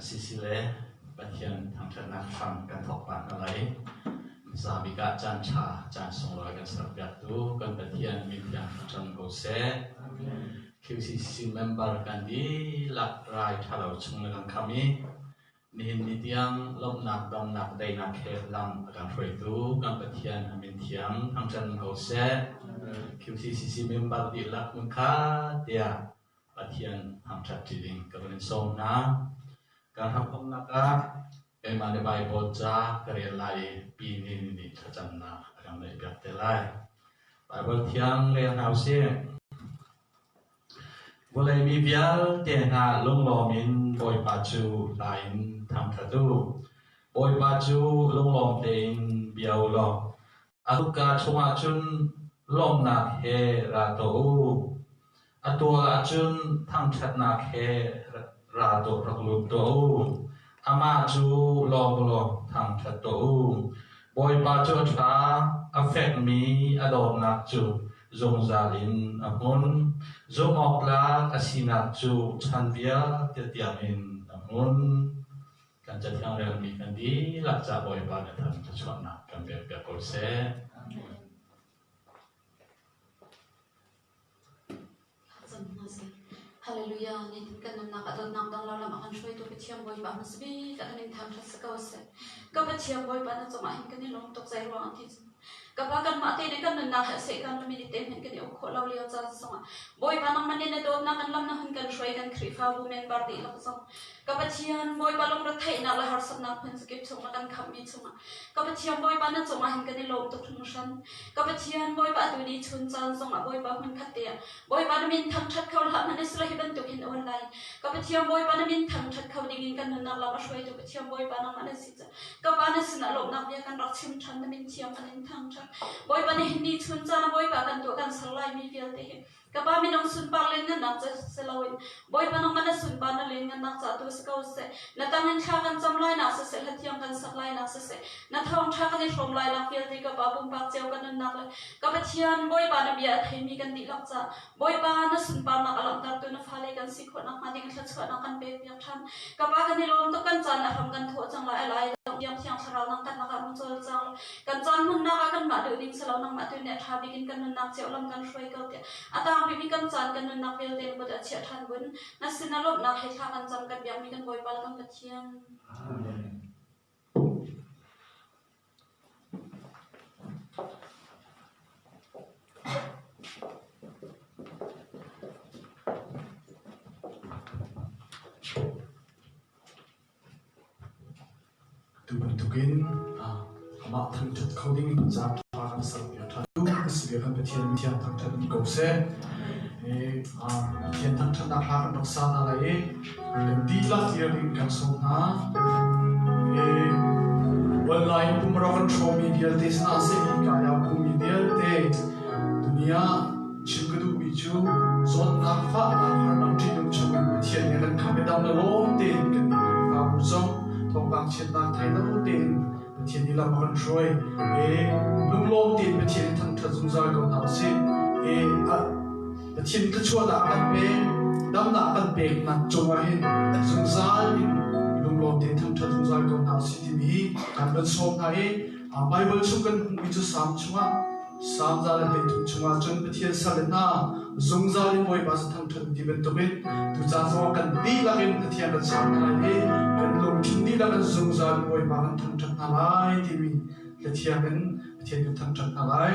sisile Pathian Thawngttha kham kan thokpan alai Zabika chan cha chan songloi kan sarpiak tu kan Pathian mithian chan ko se QCC member kan di lak rai thalau chung kan kami nihin nitiang lom nak dam nak dai nak he lam kan hroi tu kan Pathian amin thiam Thawngttha ko se QCC member di lak mun kha dia Pathian Thawngttha tiling kan som na kan hapom naka emane Bible cha karelai pini ni thachanna agam lai biak telai Bible thiang le hause boleh mi bial te na long lomin boy pachu lain Thawngttha tu boy pachu long lom tein biau lo atuka chunga chun lom nak he ra to atua chun Thawngttha nak he Rado raklum to ama chu long Thawngttha to boy pa chu tha affect me adon nak chu zong zalin amun zong okla kasina chu chanbia tetiamin amun kan jathyang rel mi kan di lakcha boy pa na Thawngttha chona kan be kol se Hallelujah, ni kan nak adon nak dang lalam akan shoi tu petiam boy ba nasbi kan ning Thawngttha sekause ka petiam boy ba na choma hin kan ni long tok sai ro anti kapakan mate ne kan na ha se kan mi te hen kan o kholau leo cha songa boy ba nang mane ne do na kan lam na hun kan shoi kan khrifa women bar di lak song ka petiam boy ba long ra thai na la har sam na phun skip chong kan kham mi chunga ka petiam boy ba na choma hin kan ni long tok thung shan ka petiam boy ba tu ni chun chan songa boy ba hun khatia boy ba min Thawngttha khol ha mane sra hi ban tu hin online ka petiam boy ba na min Thawngttha khol ding kan na la ma shoi tu petiam boy ba na mane si cha ka ba na sina lo na ya kan rak chim than na min chiam kan Thawngttha boy ba ne hindi chun cha na boy ba kan tu kan salai mi fial te he ka ba mi nong sun par len na cha selawin boy ba nong mana sun ba na len na cha tu skau se na tangin tha kan chamlai na se hathiam kan saklai na se na Thawngttha kan ni from lai la fial te ka ba bum pak cheu kan na la ka ba thian boy ba na bia thai mi kan ti lak cha boy ba na sun pa na alam tar tu na phale kan sikho na ma ding thla chha na kan pe piak tham ka ba kan ni lom to kan chan na ram kan tho chang lai lai yang thiang tharau nang kan na ka mun chol chang kan chan mun na ka kan ma de ding salau nang ma tu ne tha bikin kan na cheu lam kan shoi ka te ata bi kan chan kan na pel te ko da chia than bun na sinalop na he tha kan cham kan biang mi kan boy pal kan pathian amen tukin ama Thawngttha coding jam tha kan sar ya tha tu sibia kan Pathian mithian Thawngttha ni ko se Pathian Thawngttha na ha kan sa na lai kan di la tir in kan so na wallahi pumro kan thomi dial te sna se hi ka ya pumi dial te dunia chukadu bi chu zon na fa na har nam ti nung chum Pathian ni kan khamedam na lom te kan ni fa bu zong thong bang chen na thai na ten Pathian ni la ma kan roi lum lom ten Pathian Thawngttha zum za ko na se Pathian ka chua da kan pe dam na kan pe na chunga hin zum za in lum lom ten Thawngttha zum za ko na se ti mi kan ban som na Bible chu kan mi chu sam chunga sam za la he tu chunga chun Pathian sa le na zum za in boy ba sa Thawngttha ti ben to ben tu cha so kan di la in Pathian kan sam na kan lom thin di la kan zum za in boy ba kan Thawngttha na lai ti mi Pathian kan Thawngttha na lai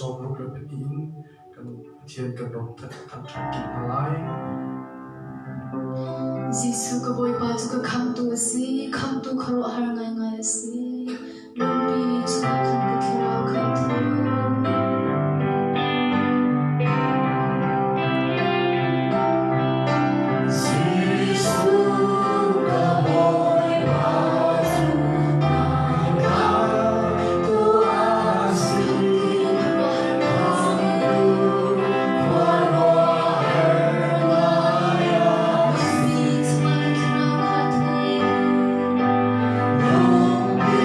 som luk le pen in kan thian kan rom that kan than ki halai Jisu ka boy pa chu ka kham tu si kham tu kharo har ngai ngai si lumpi chu kan ka thira kha thu Hãy subscribe cho kênh Ghiền Mì Gõ để không bỏ lỡ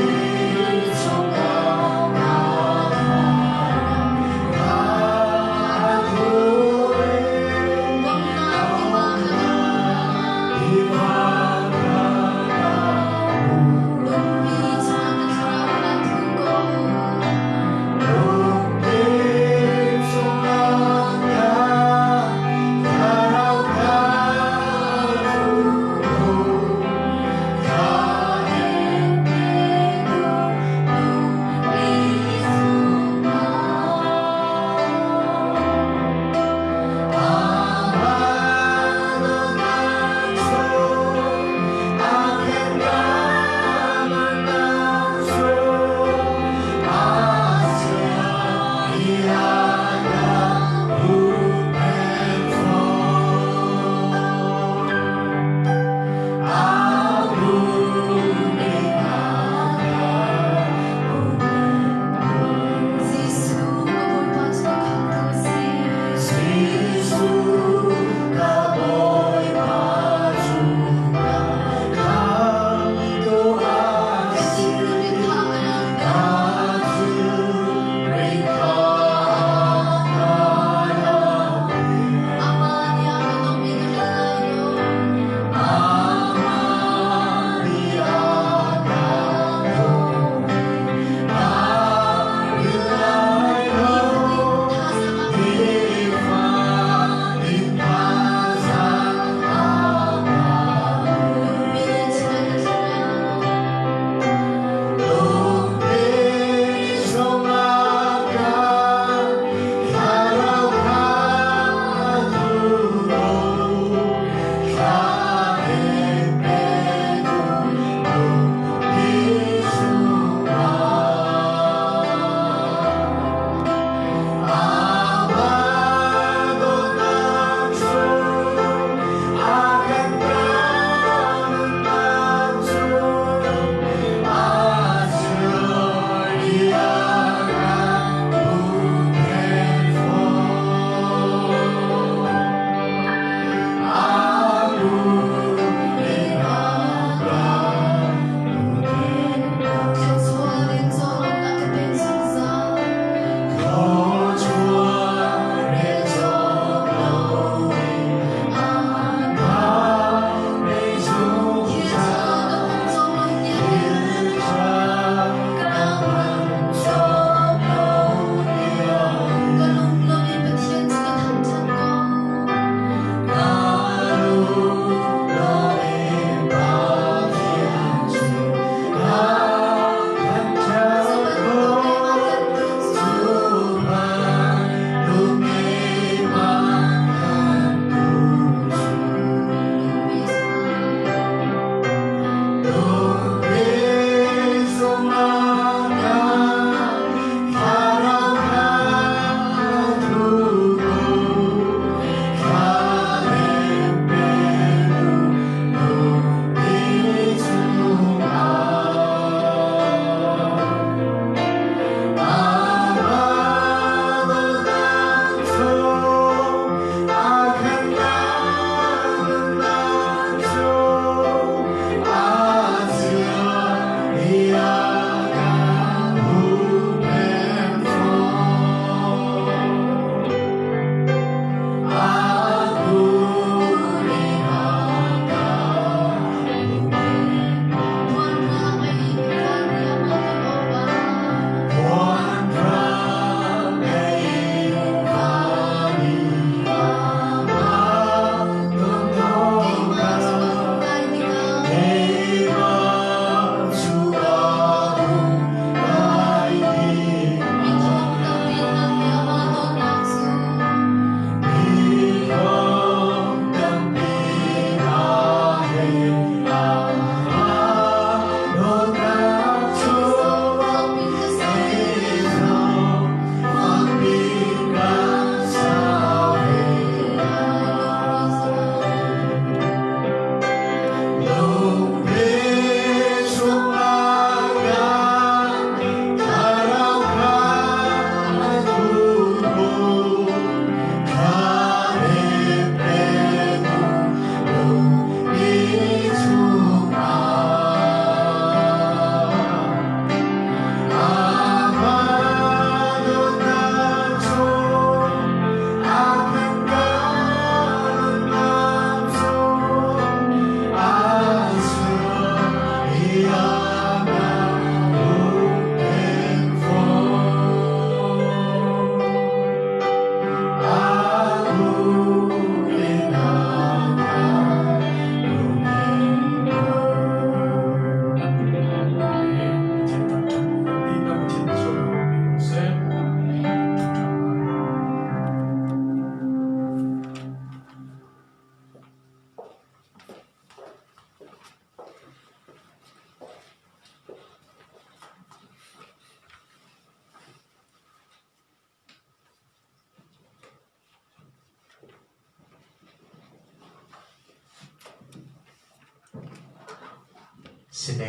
สิเน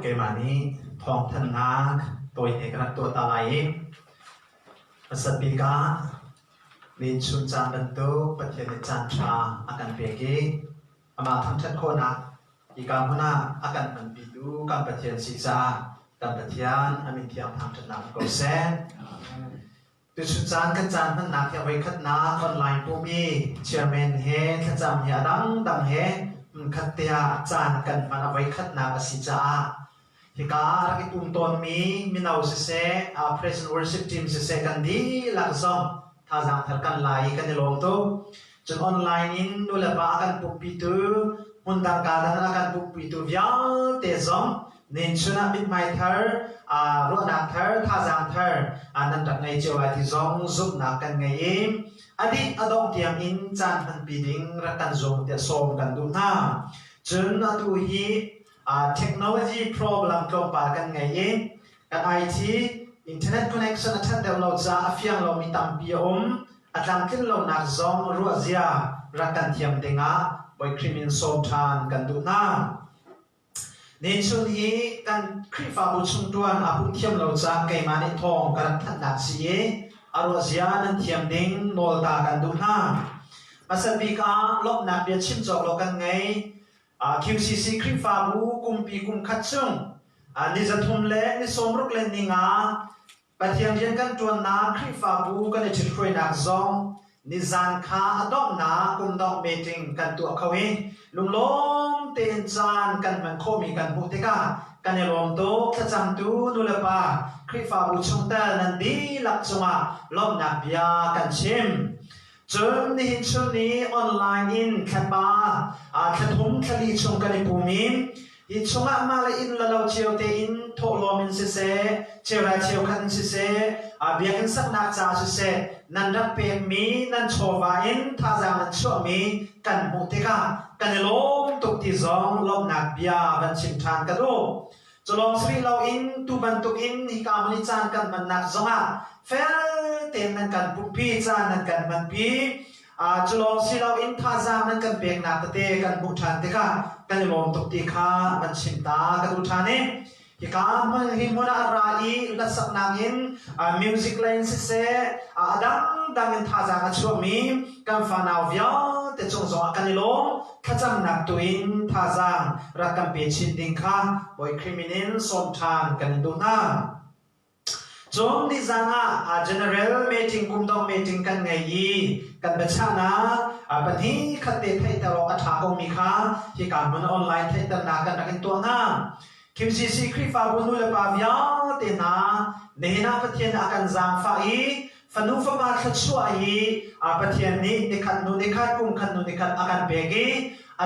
เกมานี้ทองทันนาตัวเอกนักตัวตาไหลสัตบิกาลินชุนจานบันตุปฏิเนจันทราอาการเปียกีอามาทั้งชัดโคนักอีกาหัวหน้าอาการมันปิดูการปฏิเนศิษาการปฏิญาณอามิเทียมทางชัดนักก็เซนตุชุนจานกันจานมันนักยังไว้ขัดนาออนไลน์ผู้มีเชียร์แมนเฮขจำเฮียดังเฮขัดเตียจานกันมันเอาไว้ขัดนากสิจ้าฮิการกิตุมตอนมีนาวเสpresent worship team เสกันดีหลักซองท่าจังทัดกันไล่กันในโลกตัวจนออนไลน์อินดูแลบ้ากันปุ๊บปีตูมุนดังการดังกันปุ๊บปีตูวิาเตซองเน้นชนะบิดไม่เธอรัวนักเธอท่าจังเธอนั่นจากในเจ้าไอที่ซองซุบนักกันไงอดีตอดองเทียมอินจานพันปีดิ้งรักกันซงเดียสมกันดูหน้าจนอดูฮีเทคโนโลยี problem กลมปากันไงกันไอทีอินเทอร์เน็ตคอนเนคชั่นทัดเดวเราจะเฟียงเรามีตัมปีอัตลังขึ้นเรานักซองรัวเซียรักกันเทียมเด้งะบอยคริมินโซมทานกันดูหน้าในช่วงนี้กันคริฟาบุชุมตัวอาบุเทียมเราจะไกมาในทองกันทันนักเสียอารวาเซียนั้นเทียมเด้งโนลตากันดูหน้ามาสันบิกาลบนักเบียชิมจอกเรากันไงQCC คริฟาบุกุมปีกุมขัดซุงนิจทุมเล่นิสมรุกเล่นนิงาปฏิยังเรียนกันตัวนาคริฟาบุกันในจุดคุยนักซองนิจานคาอดอกนากุมดอกเมติงกันตัวเขาเองลุงล้มเตียนจานกันมันโคมีกันบุตรกากันในลมโตขจำตูนุลปาคริฟาบุชงเตอร์นันดีหลักจงาลมนักเบียกันชิมจนในช่วงนี้ออนไลน์อินแคปบ้าขทุ่มขลีชงกันในภูมิอินชงมาเลยอินละเราเชียวเตอินโทลมินเสเชียวไรเชียวคันเสเบียกันสักนักจ่าเสนันรักเปมีนันโชวาอินท่าจามันชั่วมีกันมุติกากันในลมตุกที่ซองลมนักเบียวันชิมทานกันดูจะลองสรีเราอินตุบันตุกอินฮิกามนิจานกันมันนักซองเฟลเต็มนั่นกันปุ๊บพี่จานนั่นกันมันพี่จะลองสิเราอินท่าจางนั่นกันเบียงนักเตะกันบุทานเตะกันลมตุกตีข้ามันชิมตากันบุทานเนี่ยฮิกามันหิมนาราอีลักษณะอินมิวสิกเลนส์เสดังอินท่าจางช่วงมีกันฟันเอาวิาแต่จงจงกันลมขจำนักตัวอินท่าจางรักกันเปียชินดิงข้าบอยคริมินินสมทานกันดูหน้าจงดิจางgeneral meeting กุมดอง meeting กันไงยีกันเป็นชานะปัจจุบันเตะไทยตลอดทางคงมีค่าที่การมันออนไลน์ไทยตนากันนักตัวน้า QCC คริฟาบุนุเลปาวิอาเตนาเนนาปะเทียนอาการจางฟ้าอีฟันุฟบาขัดชัวอีปะเทียนนี้เด็กขัดนุเด็กขัดกุมขัดนุเด็กขัดอาการเบกี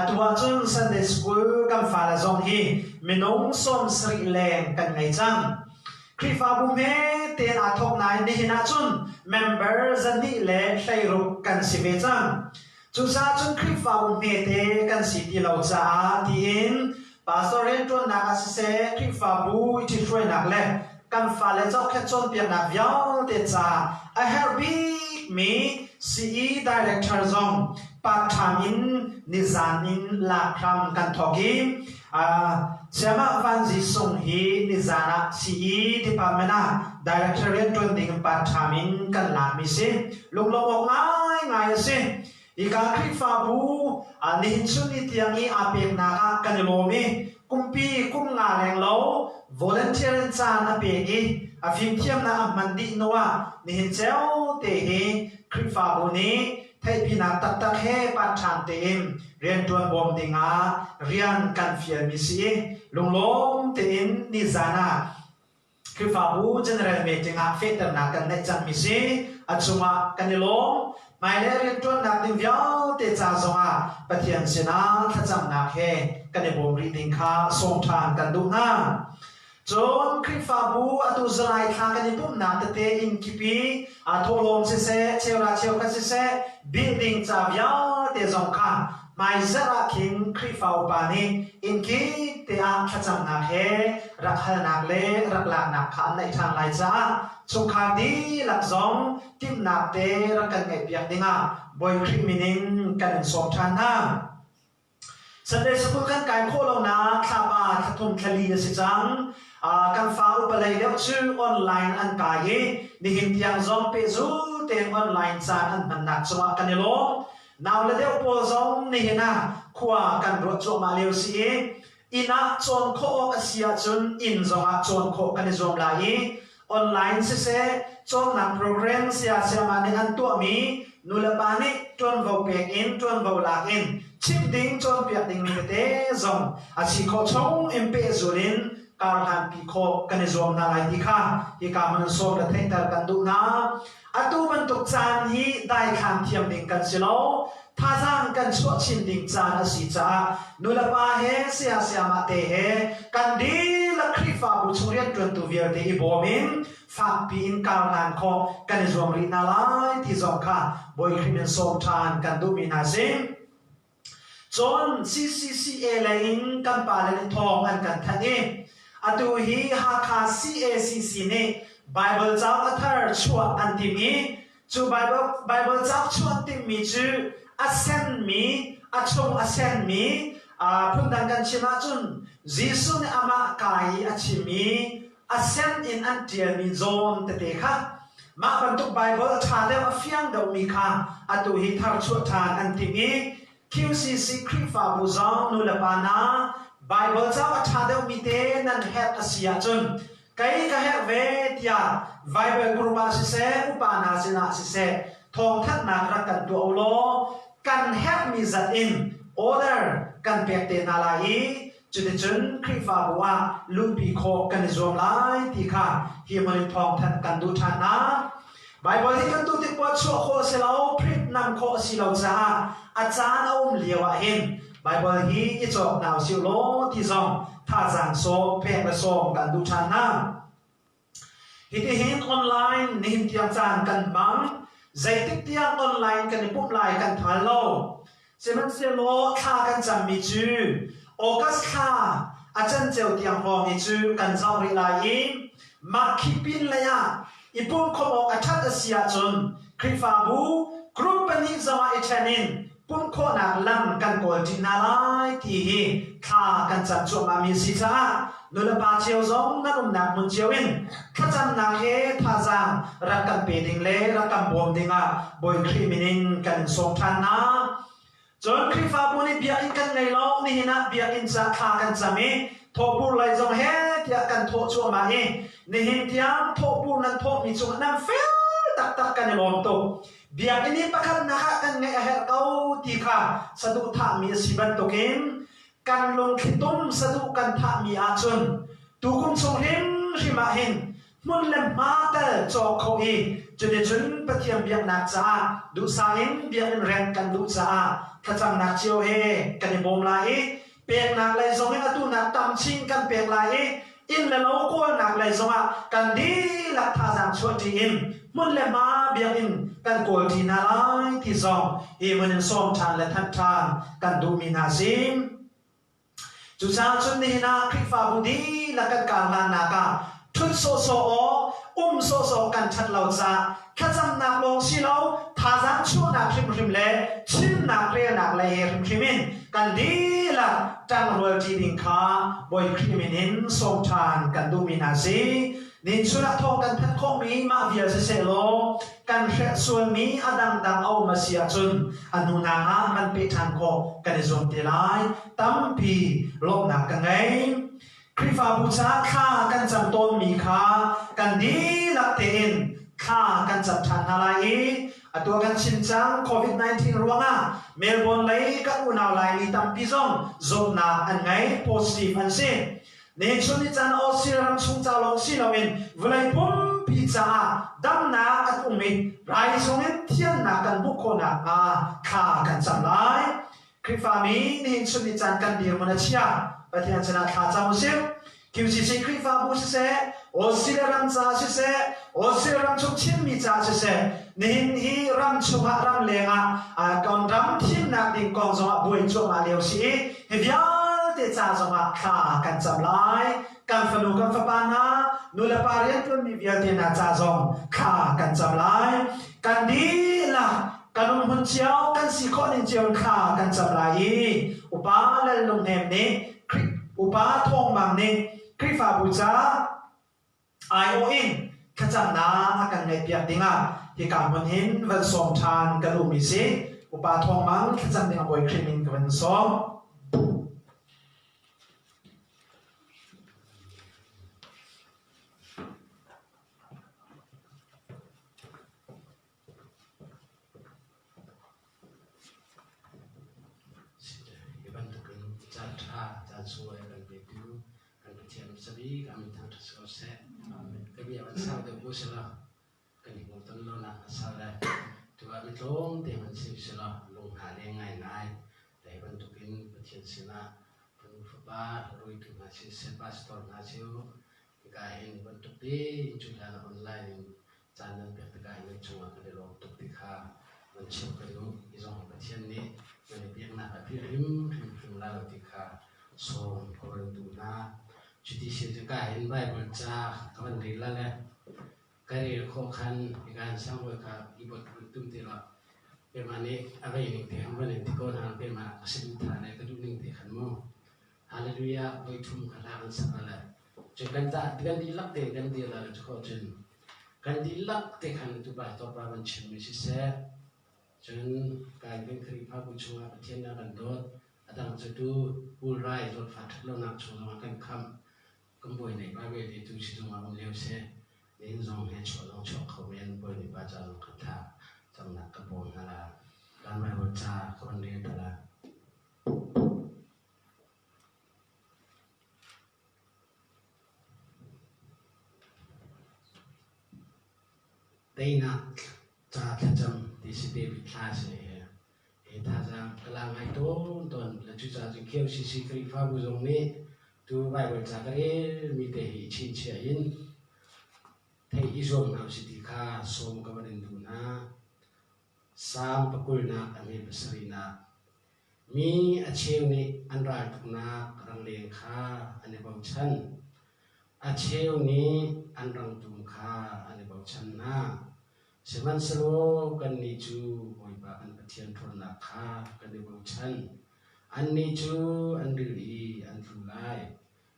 ตัวจน Sunday School กันฟ้าละจงฮีมินงสมสริแรงกันไงจังคริฟาบุเมเตนอาทกนายนี่นาจุน members นี่เล่ใช้รูปกันสิเวจังจุดซาจุนคริฟาบุเมเตกันสิที่เราจะที่อินปาสเรนตัวนักสิเซคริฟาบุที่ช่วยนักเล่กันฟ้าเล่เจ้าแค่จนเปียนักยาวเตจ้า I have big me CE director จงปัทามินนิจานินลาครัมกันทอกิเชื่อมาฟังจิส่งฮีนิจานะซีดีพาร์เมน่าดีเรคเตอร์เรนต์ตัวดิ่งปัทามินกันลามิสิลุงลงออกง่ายสิอีกาคริฟาบูนิหินชุนิที่ยังอีอาเปียกนากันโลมีกุมปีกุมงาแรงโล volunteer จานอาเปียกีฟิมเทียมนะมันดีนัวนิหินเจ้าเตหีคริฟาบูนี้ให้พี่นักตักตักให้ปัจจันเต็มเรียนตัวบอมดิงาเรียนกันเฟียมิซีลงล้มเต็มนิจานะคือฟาบูเจเนอเรลเมติงาเฟตนักกันในจันมิซีอัจฉริกันล้มไม่ได้เรียนตัวนักดิมยาวเตจ่าจงอาปฏิญาณชนะขจำนักให้กันในบอมรีดิงคาส่งทางกันดูหน้าจนคริฟาบูตุสไลทางกันในปุ่มนักเตะอินคิปีทอลมเสเชลราเชลกันเสบิลดิ้งจากยาวเตจงค่ะไม่จะรักขินคริฟาบานีอินคิเตะขจำนักให้รักหนักเล่รักหลักนักขันในทางไหลจ้าสุขาดีหลักสองทิมนักเตะรักกันไงเปียกดิ้งบอยคริมินินกันสมทานหน้า Sunday school kan kai kho lo na thaba thum thali si chang kan fa upalai deuh chu online an kai ni hin tiang zong pe zu te online chan an man nak chuma kan lo naw le deuh po zong ni hina khwa kan ro chu ma leu si ina chon kho asia chun in zonga chon kho kan zom lai online se chon na program sia sia ma ni an tu mi nulapani tuan vào pek in tuan vào lak in chim ding chon piak ding mi te zong asi kho chong mpe zulin kar han pi kho kan zom na lai ti kha hi ka man so la thei tar kan du na atu ban tuk chan hi dai kham thiam ding kan silo tha jang kan chho chin ding chan asi cha nulapa he sia sia ma te he kan di la khri fa bu churian tuan tu vier te i bomin phạt pin cao ngàn kho cần dùng ri na lai thì dùng kha bồi khiêm sôm than cần du mi na sim John CCCA lain kan pa le thong an kan thani atu hi ha kha CACC ne Bible chau athar chua an ti mi chu Bible chau chua ti mi chu ascend mi achong ascend mi phun dan kan chima chun Jesus ne ama kai achimi ascend in until mi zone te kha ma ban tuk Bible tha le afiang do mi kha atu hi thar chu than an ti mi QCC Krifa bu zong nu la pa na Bible cha tha de mi te nan het asia chun kai ka het ve tia Bible group a se upana sina se thong that na ra kan tu lo kan het mi zat in order kan pek te na lai chute chun Krifa bu a lu pi kho kan zom lai ti kha hi man thong that kan du than na Bible hi kan tu ti po cho kho se lao prit nam kho si lao cha achan liawa hin Bible hi i chok naw siu lo ti zong tha jang so pek la so kan du than na hi ti hin online ni hin tiang chan kan bang zai tik tiang online kan pup lai kan thal lo seman se lo kha kan cham mi chu August kha achan cheu tiang ho mi chu kan zau ri lai ma khipin la ya ipum khomo athat asia chun Krifa bu group pani zama ichanin pum kho nak lam kan kol tin na lai ti hi kha kan cham chu ma mi si cha no la pa cheu zong na um nak mun cheu in kha cham na he tha jang ra kan pe ding le ra kan bom ding a boy khri minin kan song than na chon Krifa bu ni bia in kan ngai lo ni na bia in cha kha kan chami tho pur lai zong he tia kan tho chu ma hi ni hin tiang tho pur nan tho mi chu nam fel tak tak kan lom to biak ini pakhat na kha kan ngai her kau ti kha sadu tha mi siban to ken kan long khitum sadu kan tha mi a chun tu kum chung him rima hin mun lem ma ta cho kho hi chune chun pathiam biak nak cha du sa in biak in ren kan du cha kha cham nak chiu he kan bom lai pek nak lai zong atu nak tam ching kan pek lai in la lo ko nak lai zong a kan di la tha jang chu ti in mun le ma biak in kan kol ti na lai ti zong e mun som than le than than kan du mi na sim chu cha chun ni na Krifa bu di la kan ka la na ka thut so so o so so kan chat lau cha kha cham nak long si lo tha jang chu na khrim khrim le chin nak re nak le khrim khrimin kan di la tang rol ti ding kha boy khrimin som than kan du mi na si nin chuna thong kan that khong mi ma vial se lo kan hre sual mi adang dang au ma sia chun anu na nga man pe than kho kan zom te lai tam pi lok na ka ngai Krifa bu cha kha kan cham ton mi kha kan di lak te in kha kan cham than na lai atua kan chin chang COVID-19 ruanga Melbourne lai kan unaw lai ni tam pi zong zom na an ngai positive an sin ne chuni chan o siram chung cha long si lo in vulai pum pi cha dam na at umi rai song in thian na kan bu ko na kha kan cham lai Krifa mi ni chuni chan kan dir mon chia pathian chana tha cha mu sim QCC Krifa bu se o siram cha se o siram chung chim mi cha se nin hi ram chunga ram lenga kon ram thin na ding kong zo bui chu ma leo si he via te cha zo ma kha kan cham lai kan fanu kan fa pa na nu la parian tun mi via te na cha zo kha kan cham lai kan di la kanum hun chiao kan si kho nin chiao kha kan cham lai upa la ลงแหมนี้อุปาทองมังนี้คริฟาบูจาไอโออินขจันนากันในเปียกดิงาที่การมันเห็นวันสมทานกระดูมิสิอุปาทองมังขจันดิงาบอยคริมินกับวันสมช่วยกันไปดูกันไปเทียมสบีกันมีทางทุกสิ่งเสร็จก็มีวันเสาร์เดี๋ยวบุษละกันอีกวันต้นเราหนักเสาร์เลยตัวไม่ตรงแต่มันสิ่งเสร็จลงหาได้ง่ายง่ายแต่วันทุกินไปเทียมสินะเป็นฟุตบาทรู้ถึงมาสิ่งเสร็จบัสตอร์มาสิ่งก็เห็นวันทุกทีจุดละออนไลน์จานนั้นเป็นการไม่ช่วยกันเลยลงทุกทีค่ะมันเชื่อกันดูอีสองไปเทียมนี้มันเพียงหน้าพิมพ์แล้วทีค่ะส่งคนดูนะจุดที่เชื่อจะการเห็นใบบัญชากันดีแล้วแหละการเรียนข้อขันการสร้างไว้กับอีบทตุ้มตีละเป็นมานี้อะไรหนึ่งที่ทำวันหนึ่งที่ก่อนทำเป็นมาสิ่งที่อะไรก็ดูหนึ่งที่ขันมั่งฮาเลลูยาไปทุ่มกันทางสักอะไรจนกันตากันดีลักเตกันดีละจะเข้าจนกันดีลักเตขันตุบะต่อไปมันชิมไม่ใช่เสียจนการเป็นคริพาบุชงอาประเทศนั้นกันโดดดังจะดูผู้ร้ายรถฟัดเราหนักชงมากันคำก็บ่อยในบ้านเวทีทุกสิ่งมาเลี้ยวเสียเลี้ยงซองให้ชวนลองชกเขาเวียนบ่อยในบ้านจะลงคาถาจำหนักกระโปรงอะไรการไม่รู้จักคนเรียนอะไรได้นักจะจำที่สิเดวิดคลาสเลยถ้าจะกำลังให้ต้นแล้วจุดจะเกี่ยวสิคริฟ้าบุญนี้ตัวใบบัวจากเรื่องมีแต่ชินเชียนที่อิจมเอาสิทธิค่าสมกับวันดูนะสามปกุลนักอเมริกาลีนักมีอาชีพนี้อันไรทุกนักรังเลียงค่าอันนี้บอกฉันอาชีพนี้อันรังตุงค่าอันนี้บอกฉันนะseman selo kan niju oi ba kan patian thon na kha kan de bau chan an niju an ri an thulai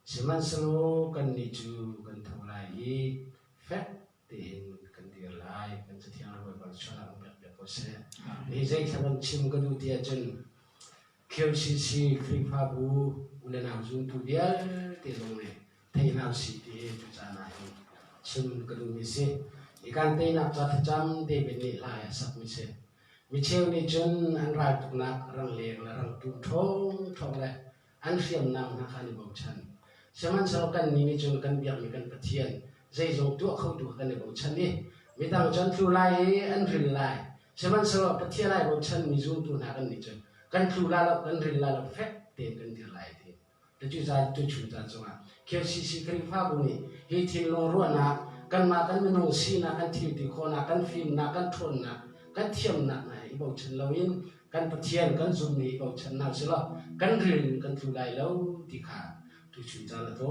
seman selo kan niju kan thulai fek tin kan dir lai kan chatiang oi ba chala ba ko se ni jai thaban chim kan du tia chen KCC free fa bu ule na zum tu dia te long ne thai na si te tu cha na chim kan du mi se ikan tei nak cat jam de beni lai sak mi se mi cheu ni chun an rai tuk nak rang le rang tu thong le an siam nam na khani bau chan seman so kan ni chun kan biak mi kan pathian zai zong tu khau tu kan bau chan ni mi tang chan tu lai an ril lai seman so pathian lai bau chan mi zum tu na kan ni chun kan tu la lo kan ril la lo fek te kan dir lai te te chu za tu chu za zonga kyo si kri fa bu ni hi thin long ro naกันมากันไม่นงซีนะกันทิวติโคนะกันฟิล์มนะกันทนนะกันเทียมนะนะอีบอกฉันเราอินกันปะเทียนกันซุ่มนี่บอกฉันน่าสิละกันเรียนกันทุไลแล้วที่ขาทุชุนจาละโต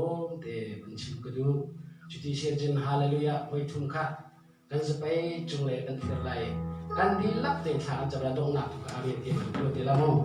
เตบัญชีก็ดูจุดที่เชื่อจินฮาเลลูยาไว้ทุ่มค่ะกันจะไปจุงเลยกันเทียนไลกันดีลักเตะทางจะระดงหนักทุกอาเรียนที่มันตัวเตละมง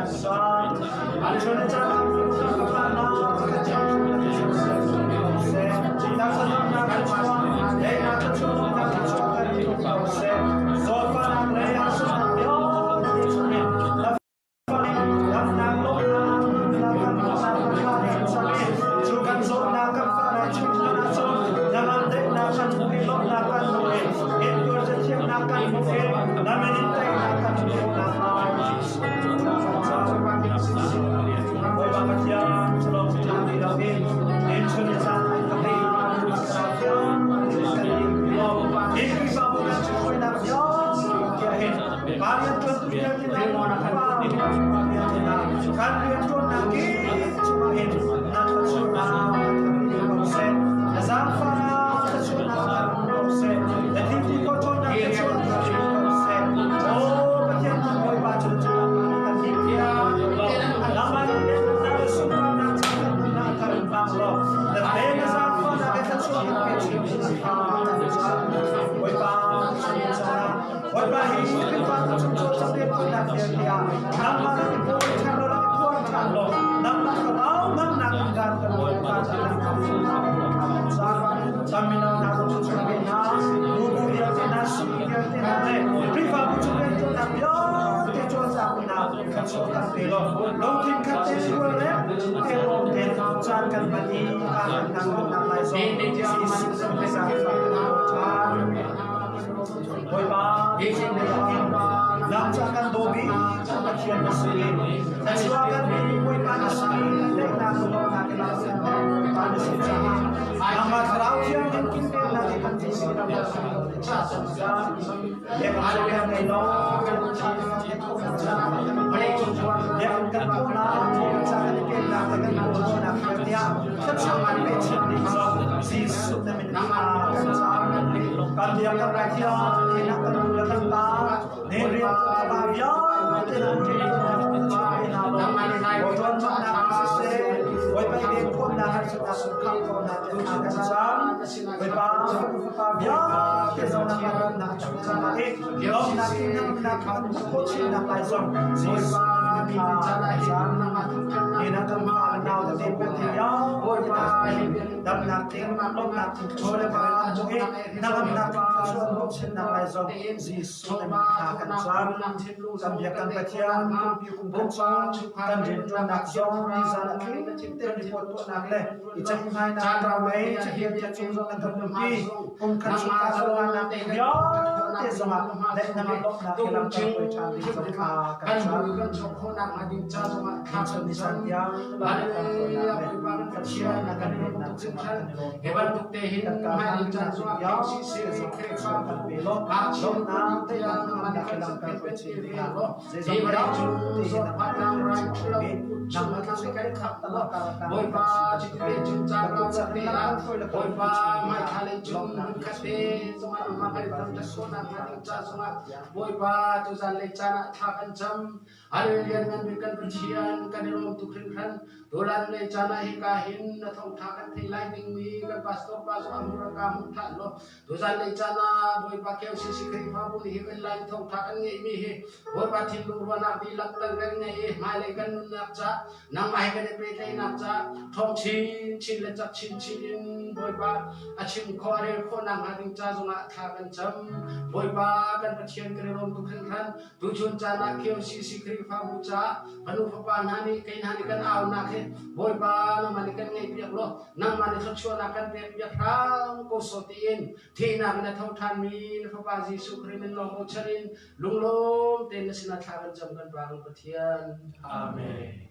kan suam chun cha ka na ka cha se ta sa na ka suam le na ka chun na ka suam ka ni ko se so fa na le ya su na yo ni su ni la fa ni la na lo na la ka na sa ka ni sa ni chu kan so na ka fa na chu na so na man de na ka chu ni lo na ka no e in ko se che na ka mo e na me ni tai na ka chu na ma Oi ba kia shalom cha ni la ni in chu ni sa na ka ni sa kia lo in ki ba mo na chu na yo kia he ba ya tu tu ya ni na mo na ka ni ba ya ni na kan ya tu na ki chu ma he na ka chu na ko se na za fa ka chu na ko se na ti ti ko chu na ka chu ko se o ba kia na oi ba chu chu na ka ni kia la ma ni na su ma na cha na ka ba lo the famous for na ka chu na ka chu oi ba oi ba hi ki pa chu chu sa de pa na ke kia nam ma ni ko cha lo ko cha lo nam na ka ba nam na ka ka oi ba cha na ka chu na sa sa mi na na chu chu ke na bu bu ya ke na si ke te na le ri pa bu chu ke chu na yo te chu sa ku na ka chu ka pe lo lo tin ka te si wo le te lo te chan kan ma ni ka na na lai so si si sa pe sa fa na cha oi ba hi si ne ya nam cha kan do bi cha ka chian na si na si wa kan ni oi pa na si le na so lo na ke la sa pa na si cha na ma khrau chian ni kin pe na ke kan ti si na ma cha sa sa ye ka so ke nei lo kan cha ye ko cha bale chu chu ye kan ko na cha kan ke na ka kan ko na ka ya cha cha ma pe chi ni so si su na min na ma kan cha kan dia ka ka chia ni na kan la kan ta ne ri ka ba ya te na ti na na lo o ton ma na si se oi pa de ko na ha sa su ka ko na te na ka cha oi pa ya te so na ka na chu cha na e yo na ki na ka ko chi na pa so si pa ni cha na cha na ma tu ka na na ka ma na o te pe ti ya oi pa dam na te ma lo na tu cho le pa jo e na ka na ka so lo chen na pa so si so na ka kan cha sam ya kan pa thia pi kum kan cha kan rin tu na so ni za na ki te ni po to na le i cha hai na ra mai cha hi cha chung zo kan thum pi kum kan su ka so na yo te so ma le na ma lo na ke lam ka ko cha ni so ka kan cha kan cho ko na ma din cha so ma ka so ni san ya ba na kan ko na le ka chia na kan ni na chu ma kan ro ke ban tuk te hin ma din cha so ya si si so ke cha kan pe lo lo na te ya na na ke lam ka ko chi ni na lo je so ma chu te hin na ma na ra lo na ma ka se ka kha ta lo ka boy pa chi te chu cha ra sa te ya boy pa ma kha le chu ka te so ma ma ka ta ta so na ma din cha so ma boy pa tu san le cha na tha kan cham ale lian ngan bi kan chian kan ro tu khin khan dolan le cha na hi ka hin na thong tha kan thei lai ding mi kan pastor pa so amura ka mu tha lo tu san le cha na boy pa keu si si kri pa bu hi kan lai thong tha kan nge mi hi boy pa thin lu ro na bi lak tan kan nge mai le kan nak cha nang mai kan pe thei nak cha thong chin chin le cha chin chin boy pa a chin kho re kho nang ha ding cha so na tha kan cham boy pa kan pa chian kan ro tu khin khan tu chun cha na keu si si kri pa bu cha panu pa pa na ni kai na ni kan au na khe boy pa na ma ni kan nge pi lo nang ma ni kho chua na kan pe pi thang ko so tin thi na na thau than mi na pa pa jisu kri min lo mo charin lung lom ten na sina tha kan cham kan ba ro pathian amen.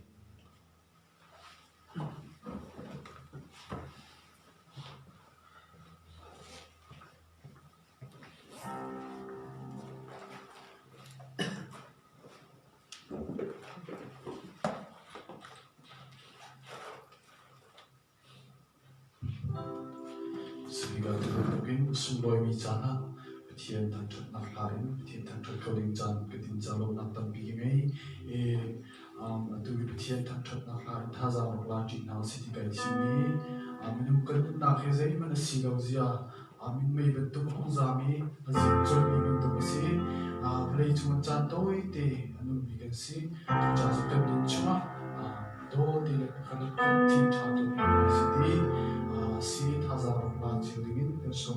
Sehingga terlebih sumber bicara Petian tan trut nak lain Petian tan trut kau dingjan Ketin jalur nak tan pingai tu Petian tan trut nak lain Thaza nak lagi nak siti kai sini menemukan nak hezai mana sigau zia amin mai bentuk zami azim jol mi bentuk si play cuma cantoi te anu bikin cái gì cha chỉ cần đến chúa đó thì là cái thiên cha tôi bị gì đi si tha ra bằng ba chiều đi cái số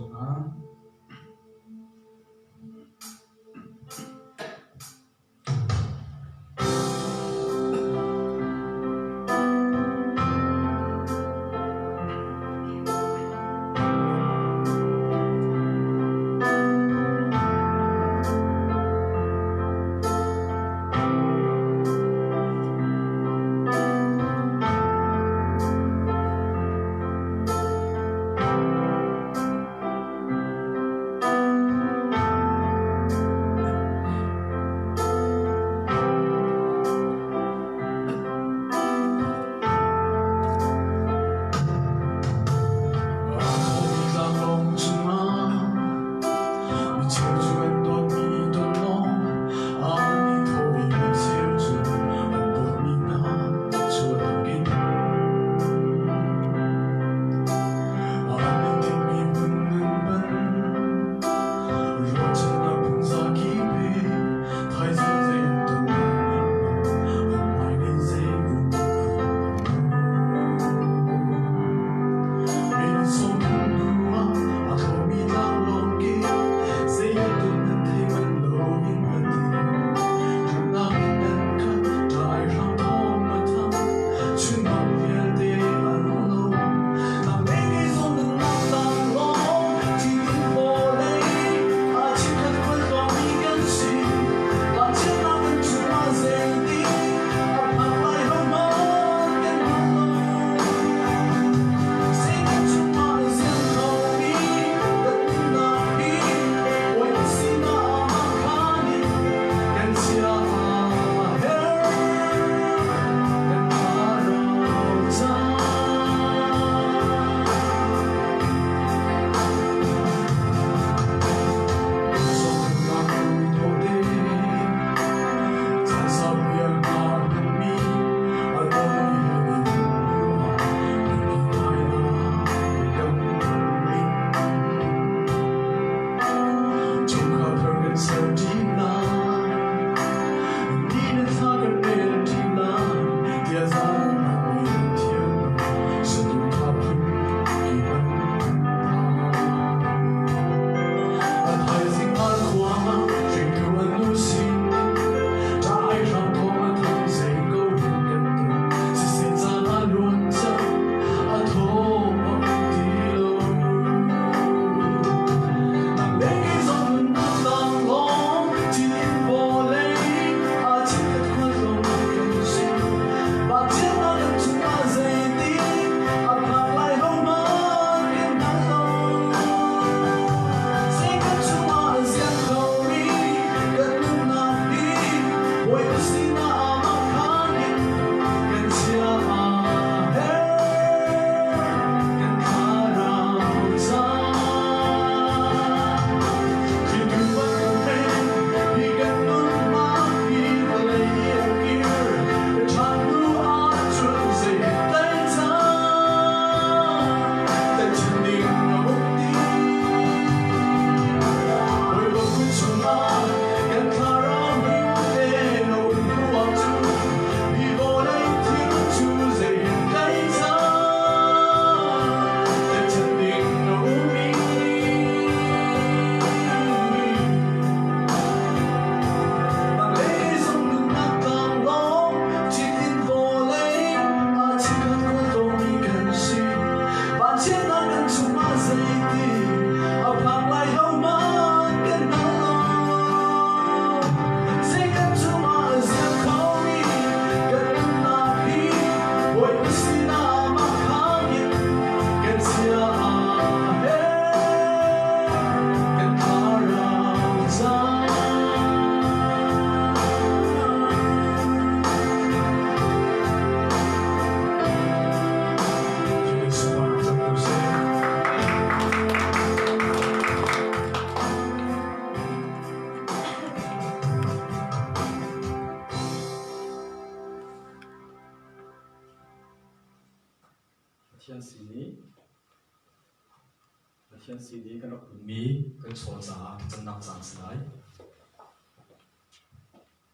thiên sĩ ní cái nó mi cái chỗ giá cái chân nặng dạng gì đấy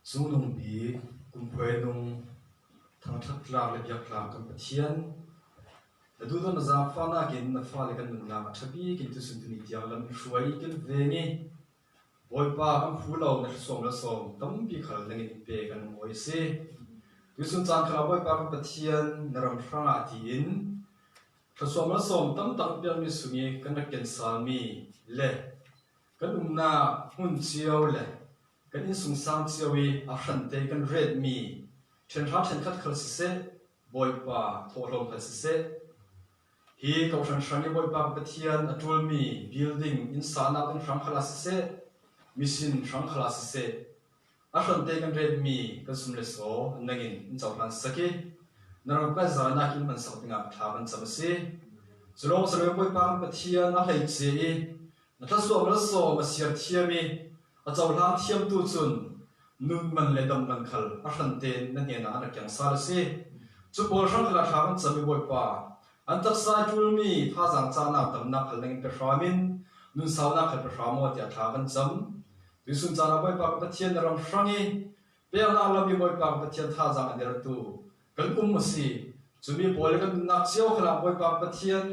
Sung nung bi kum phơi nung thang thak la le biak la kam pathian na du don za fa na kin na fa le kan nun la thabi kin tu sun tu ni tiang lam shuai kin ve ni boy pa kam phu lo na som la som tam bi khal na ngin pe kan moi se tu sun chan khala boy pa kam pathian na ram franga ti in tha som la som tam tak pian mi sungi kan na ken sal mi le kan na hun chiao le kan in sung sang chiawi a hran te kan red mi chen ra chen khat khal se boy pa tholom khal se hi kau san san ni boy pa pathian atul mi building in sana in sang khala se mission sang khala se a hran te kan red mi kan sum le so nangin in chaw lan saki naram ka za na kin man sak nga tha ban cham se zulong sare boy pa pathian a hlei che na tha so ma so ma siar thiami a chaw lan thiam tu chun nun man le dam man khal a hran te na ne na kyang sar se chu bol sang khala tha ban cham boy pa an tak sai tul mi pha jang cha na tam na khal nang pe hramin nun sau na khal pe hramo tia tha ban cham tu sun cha na boy pa pathian ram hrangi pe na la mi boy pa pathian tha jang der tu kal mu si chu mi bol kan nak chiao khala boy pa pathian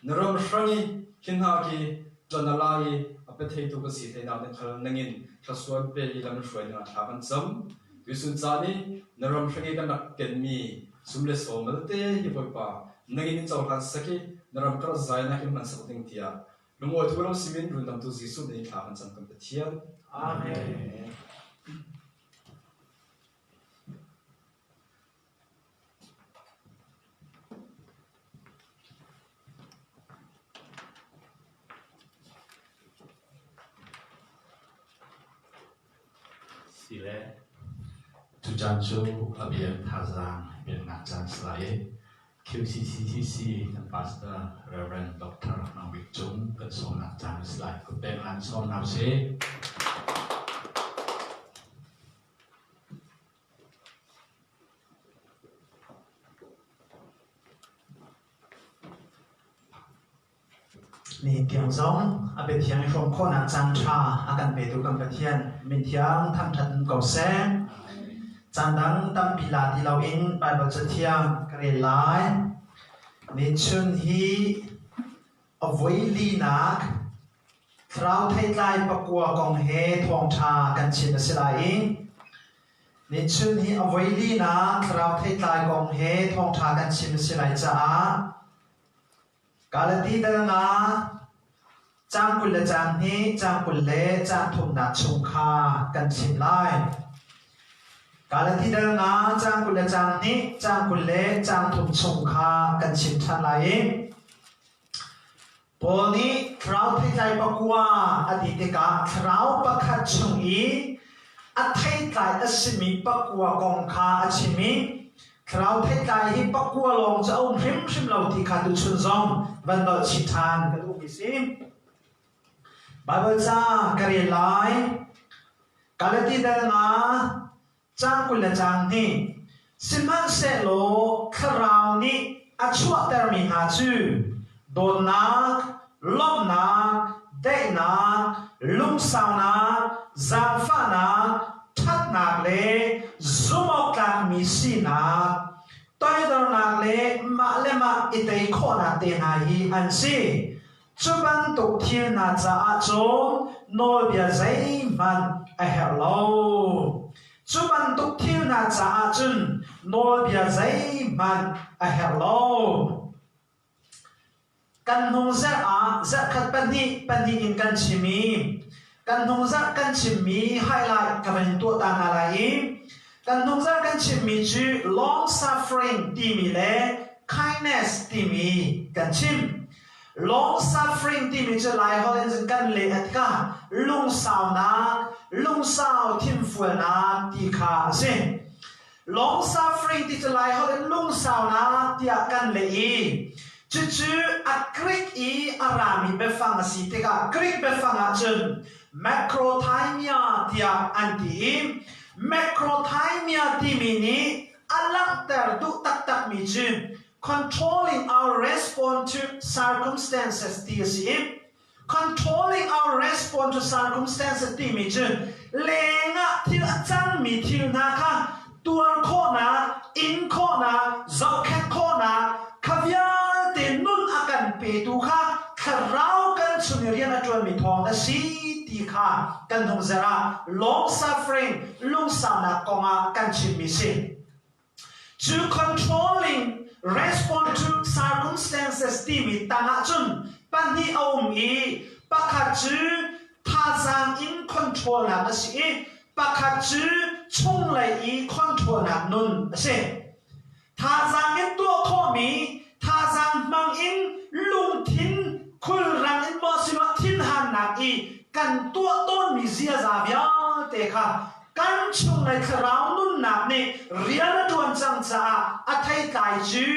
naram hrangi kin ha ki chana lai ape thei tu ka si thei na khal nangin thasuan pe i lam shwai na tha ban cham tu sun cha ni naram hrangi kan nak ken mi sumle somal te hi boy pa nangin chaw han saki naram kar zai na kin man sak ding tia lungo tu ram simin run dam tu jisu ni tha ban cham kan pathian amen Sile Tujanju Abian Tazang Bin Najan Slai QCCTC dan Pastor Reverend Dr. Mang Chung ke Som Najan Slai ke Benlan Som Nause ni tiang zong a be thiang rom kho na chang tha akan be tu kam pathian min thiang tham that ko se chan dang tam pila ti lo in bible cha thiam kare lai ni chun hi avoi li nak trao thai lai pakwa kong he Thawngttha kan chin se lai in ni chun hi avoi li na trao thai lai kong he Thawngttha kan chin se lai cha Galati danga chang kul le chang ni chang kul le chang thum na chung kha kan chim lai Galati danga chang kul le chang ni chang kul le chang thum chung kha kan chim than lai Poli trao thai lai pakwa adite ka trao pakhat chung I a thai lai asimi pakwa kong kha achimi Trao thay tay hi pakwa long cha ông rim lau thi kha tu chun zong van do chi than ka du bi sim Bible cha kare lai Galati da na chang kul la chang ni siman se lo khrao ni a chua termi ha chu don nak lom nak dai nak lung sao nak zang fa nak thắt nạc lệ zumok lạc mi si nạc tôi đâu nạc lệ mà itay khó nạc tên hà hi anh si chú ban tục thiên nà cha chốn nôi bia giấy man a hello chú ban tục thiên nà cha chun nôi bia giấy man a hello kan hong za khat pani in kan chimi kan nong za kan chim mi highlight kamen tu ta na lai kan nong za kan chim mi chu long suffering ti mi le kindness ti mi kan chim long suffering ti mi chu lai holen kan le atka lung sao thim fu na ti kha se long suffering ti chu lai holen lung sao na ti kan le Chuchu a Greek arami befang si teka Greek befang chun macrothymia tia anti macrothymia timini alang ter du tak mi chun controlling our response to circumstances tia si controlling our response to circumstances ที่มีชื่อเลงะที่อาจารย์มีที่นะคะตัวข้อนะอินข้อนะจอกแค่ข้อนะขยะเต็นนุ่นอาการเปตุค่ะขราวกันสุนิเรียนจวนมีทองนะสีตีค่ะกันทงเจระ long suffering ลุงสาวนักกงากันชิมมิสิ to controlling respond to circumstances ที่มีต่างจุนปัญหาเอามีปะขัดจื้อท่าจาง in control นักสิปะขัดจื้อช่วงไหล control นักนุ่นสิท่าจางอินตัวข้อมีท่าจางมังอินลุงทินคุลรังอินบอสิวะทินหันนักกันตัวต้นมีเสียจาบยาเตะค่ะกันช่วงไหลคราวนุ่นนักนี่เรียนดวนจังจ้าอัฐยตายจื้อ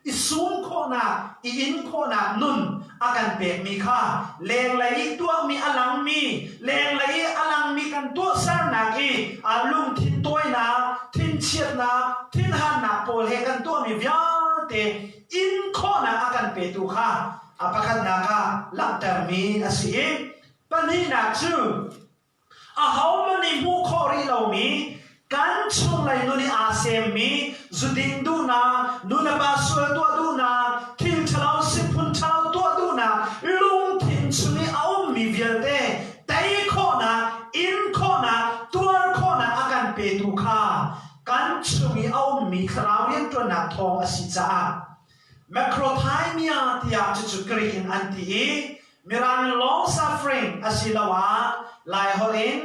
อิสุงโคนาอินโคนานุ่นอาการเปกมีค่ะเลงไหลตัวมีอลังมีเลงไหลอลังมีกันตัวสร้างนักอาลุงทินตัวนาทินเชียดนาทินหันนักโปลเฮกันตัวมีวิญเตอินโคนาอาการเปตุค่ะอาปะคันนาค่ะลักแต่มีอาศัยปัญหาหนักชื่ออาหามันในมุขรีเรามีกันช่วงไหลนุนอาเซมีจุดินดูนานุนบาสวยตัวดูนาทิมชลาวสิพุนชลาวตัวดูนาลุงทิมชุนีเอามีเวียเตแต่ข้อนาอินข้อนาตัวข้อนาอาการเปตุค่ะกันช่วงนี้เอามีคราวเรียนตัวหนักทองอสิจ้าแมคโครไทมีอาที่อยากจะจุกรีนอันที่มีรัน long suffering อสิลาวาลายฮอลิน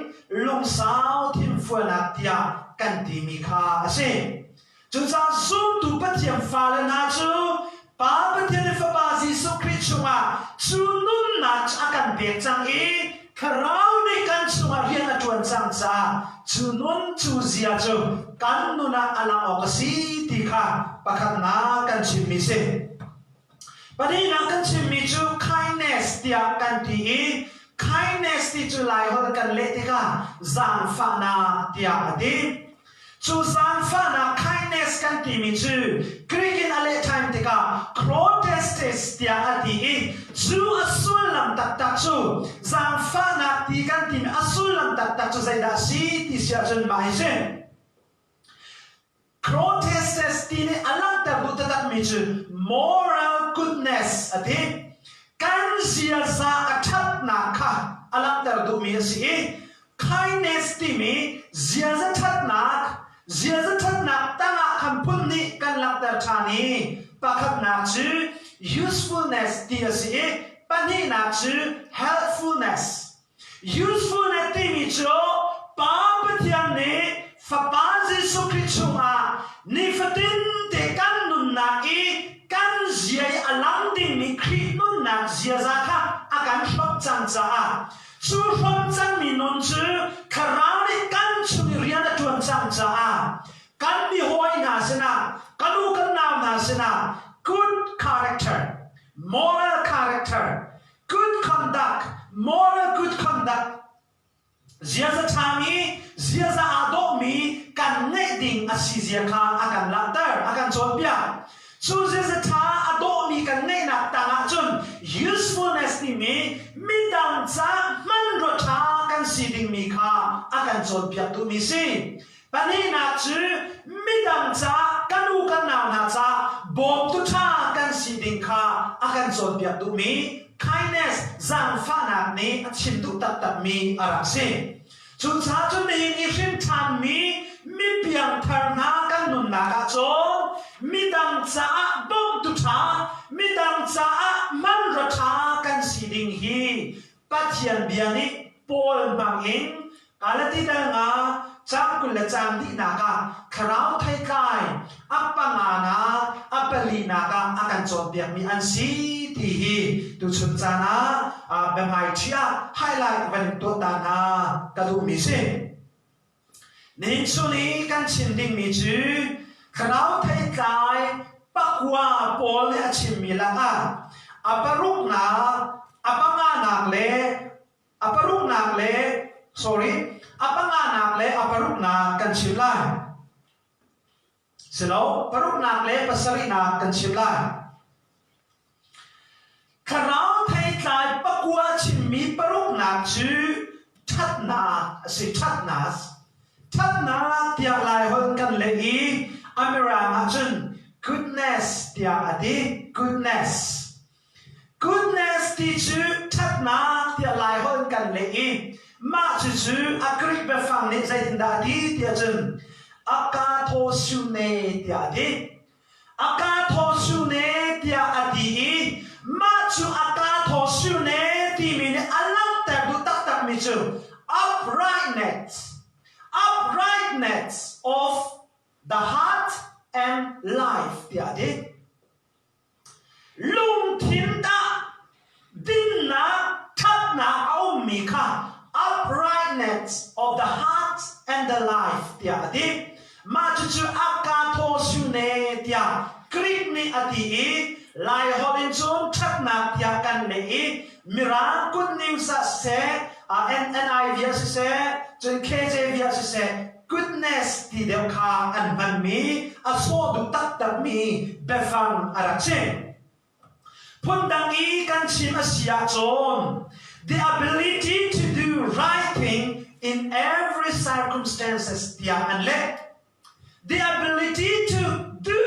ลุงสาวทิมฟัวนักที่อยากกันที่มีค่าสิจุดจะซูมดูปัจจัยฟ้าและนาจูป้าปัจจัยฟ้าบาซิสุคริชงาจูนุ่นนักอาการเบียดจังคราวในการชงเรียนจวนจังจ้าจูนุ่นจูเสียจูกันนุนักอลังออกสีที่ค่ะปะคันนากันชิมิสิประเด็นนักกันชิมิจู kindness ที่อากันที่ kindness ที่จูไล่หัวกันเละที่ค่ะจางฟ้านาที่อาดีจูจางฟ้านา kindness กันที่มีจูกรีกินอะไรไทม์ที่ค่ะ protestes ที่อาดีจูอสุลลำตักตักจูจางฟ้านาที่กันที่มีอสุลลำตักตักจูใจดัชชีที่เสียจนไม่ใช่ protestes ที่นี่อลังแต่บุตรตักมีจู moral goodness อดีกันเสียจะชัดนักค่ะอลังแต่ดูมีสิ kindness ที่มีเสียจะชัดนักเสียจะชัดนักตั้งคำพูดนี้กันลังแต่ชานีปะคับนักชื่อ usefulness ที่สิปัญหานักชื่อ helpfulness usefulness ที่มีจูป้าปะเทียนนี้ฟ้าบาซิสุคริชงานี่ฟตินเตกันนุนนักกันเสียอลังดิ่งมีครีนุนนักเสียจะค่ะอาการชอบจังจ้าชูชอบจังมีนนชื่อคราวนี้กันชุนิเรียนจวนจังจ้ากันมีหัวหน้าเสนากันดูกันนาวหน้าเสนา good character moral character good conduct moral good conduct เสียจะทามีเสียจะอาดมีกันเงยดิ่งอาศิเสียค่ะอาการลักเตอร์อาการโจมเปียชูเสียจะทาอาดมีกันเงยนักต่างจุน usefulness นี่มีดังจ้ามันรสชากันสีดิ่งมีค่ะอาการโจมเปียตุมีสิปัญหาหนักจื้อมีดังจ้ากันดูกันนาวหน้าจ้าบอกตุชากันสีดิ่งค่ะอาการโจมเปียตุมีkindness จังฟ้านักนี้ชิมตุตัดมีอะไรสิจุดชาจุดนี้อีชิมทานมีเพียงทางนากันนุนนักโจมีดังจ้าบอกตุชามีดังจ้ามันรสชากันสีดิ่งฮีปัจจัยเบียนี้ปอลบางเองกาลที่เดินมาจังกุลจังที่นักคราวไทยกายอัปปังอานาอัปเปลีนักอาการโจมเบียมีอันสีที่ดูชุนจานะแบบไหนเชียไฮไลท์เป็นตัวตานะกระดูมีสินิชุนี้กันชินดิ่งมีจื้อคราวไทยกายปักว่าปอลชิมมีละอัปรุกนาอัปงานักเลอัปรุกนักเลsorry อัปงานักเลอัปรุกนากันชิมละสิโลปรุกนักเลปัสรินากันชิมละคราวไทยกายปัก กัวชิมมีปรุกนักชื่อชัดนาสิชัดนาเตียลายหนกันเลยอีอเมริกาจุน goodness เตียอดี goodness ที่ชื่อชัดนาเตียลายหนกันเลยอีมาชื่ออักริกไปฟังในใจถึงดาดีเตียจุนอากาโทชูเนเตียอดีอากาโทชูเนเตียอดีมาชูอากาโทชูเนที่มีในอัลลังแต่ดูตักมีชู uprightness of the heart and life เตียดิลุงทินดาดินนาทัดนาเอามีค่ะ uprightness of the heart and the life เตียดิมาจูอากาโทชูเนเตียกรีกนี่อดีลายฮอลินซูนทัดนาเตียกันเลยมิรากุนนิวส์เซNIV เซจน KJV เซ goodness ที่เดียวคาอันมันมีอโศดุตักมีเบฟังอารักเชพุนดังอีกันชิมเสียจน the ability to do right thing in every circumstances เดียอันเล็ก the ability to do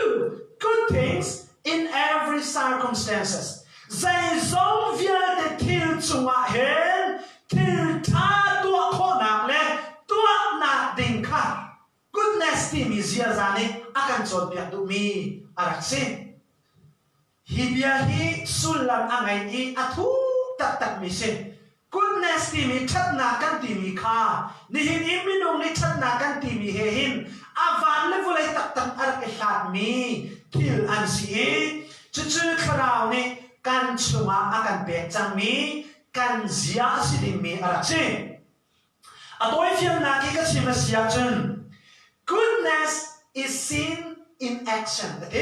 good things in every circumstances ใจทรงเวียดทิลจงเห็นทิลท่าตัวโคนักเล็กตัวหนักดิ่งค่ะ goodness ที่มีเสียจานี่อาการจดเบียดูมีอารักษิฮิเบียฮีสุลังอะไรอีอัทุตักมีเช่น goodness ที่มีชัดนากันที่มีค่ะนี่หินอิมินุงนี่ชัดนากันที่มีเหินอาวันเลวุเลยตักอารักษามีทิลอันสีจู่ๆคราวนี้กันชัวอาการเบียจังมีกันเสียสิดิมีอารักษิตัวเฟียมนาคิกชิมเสียจน goodness is seen in action โอเค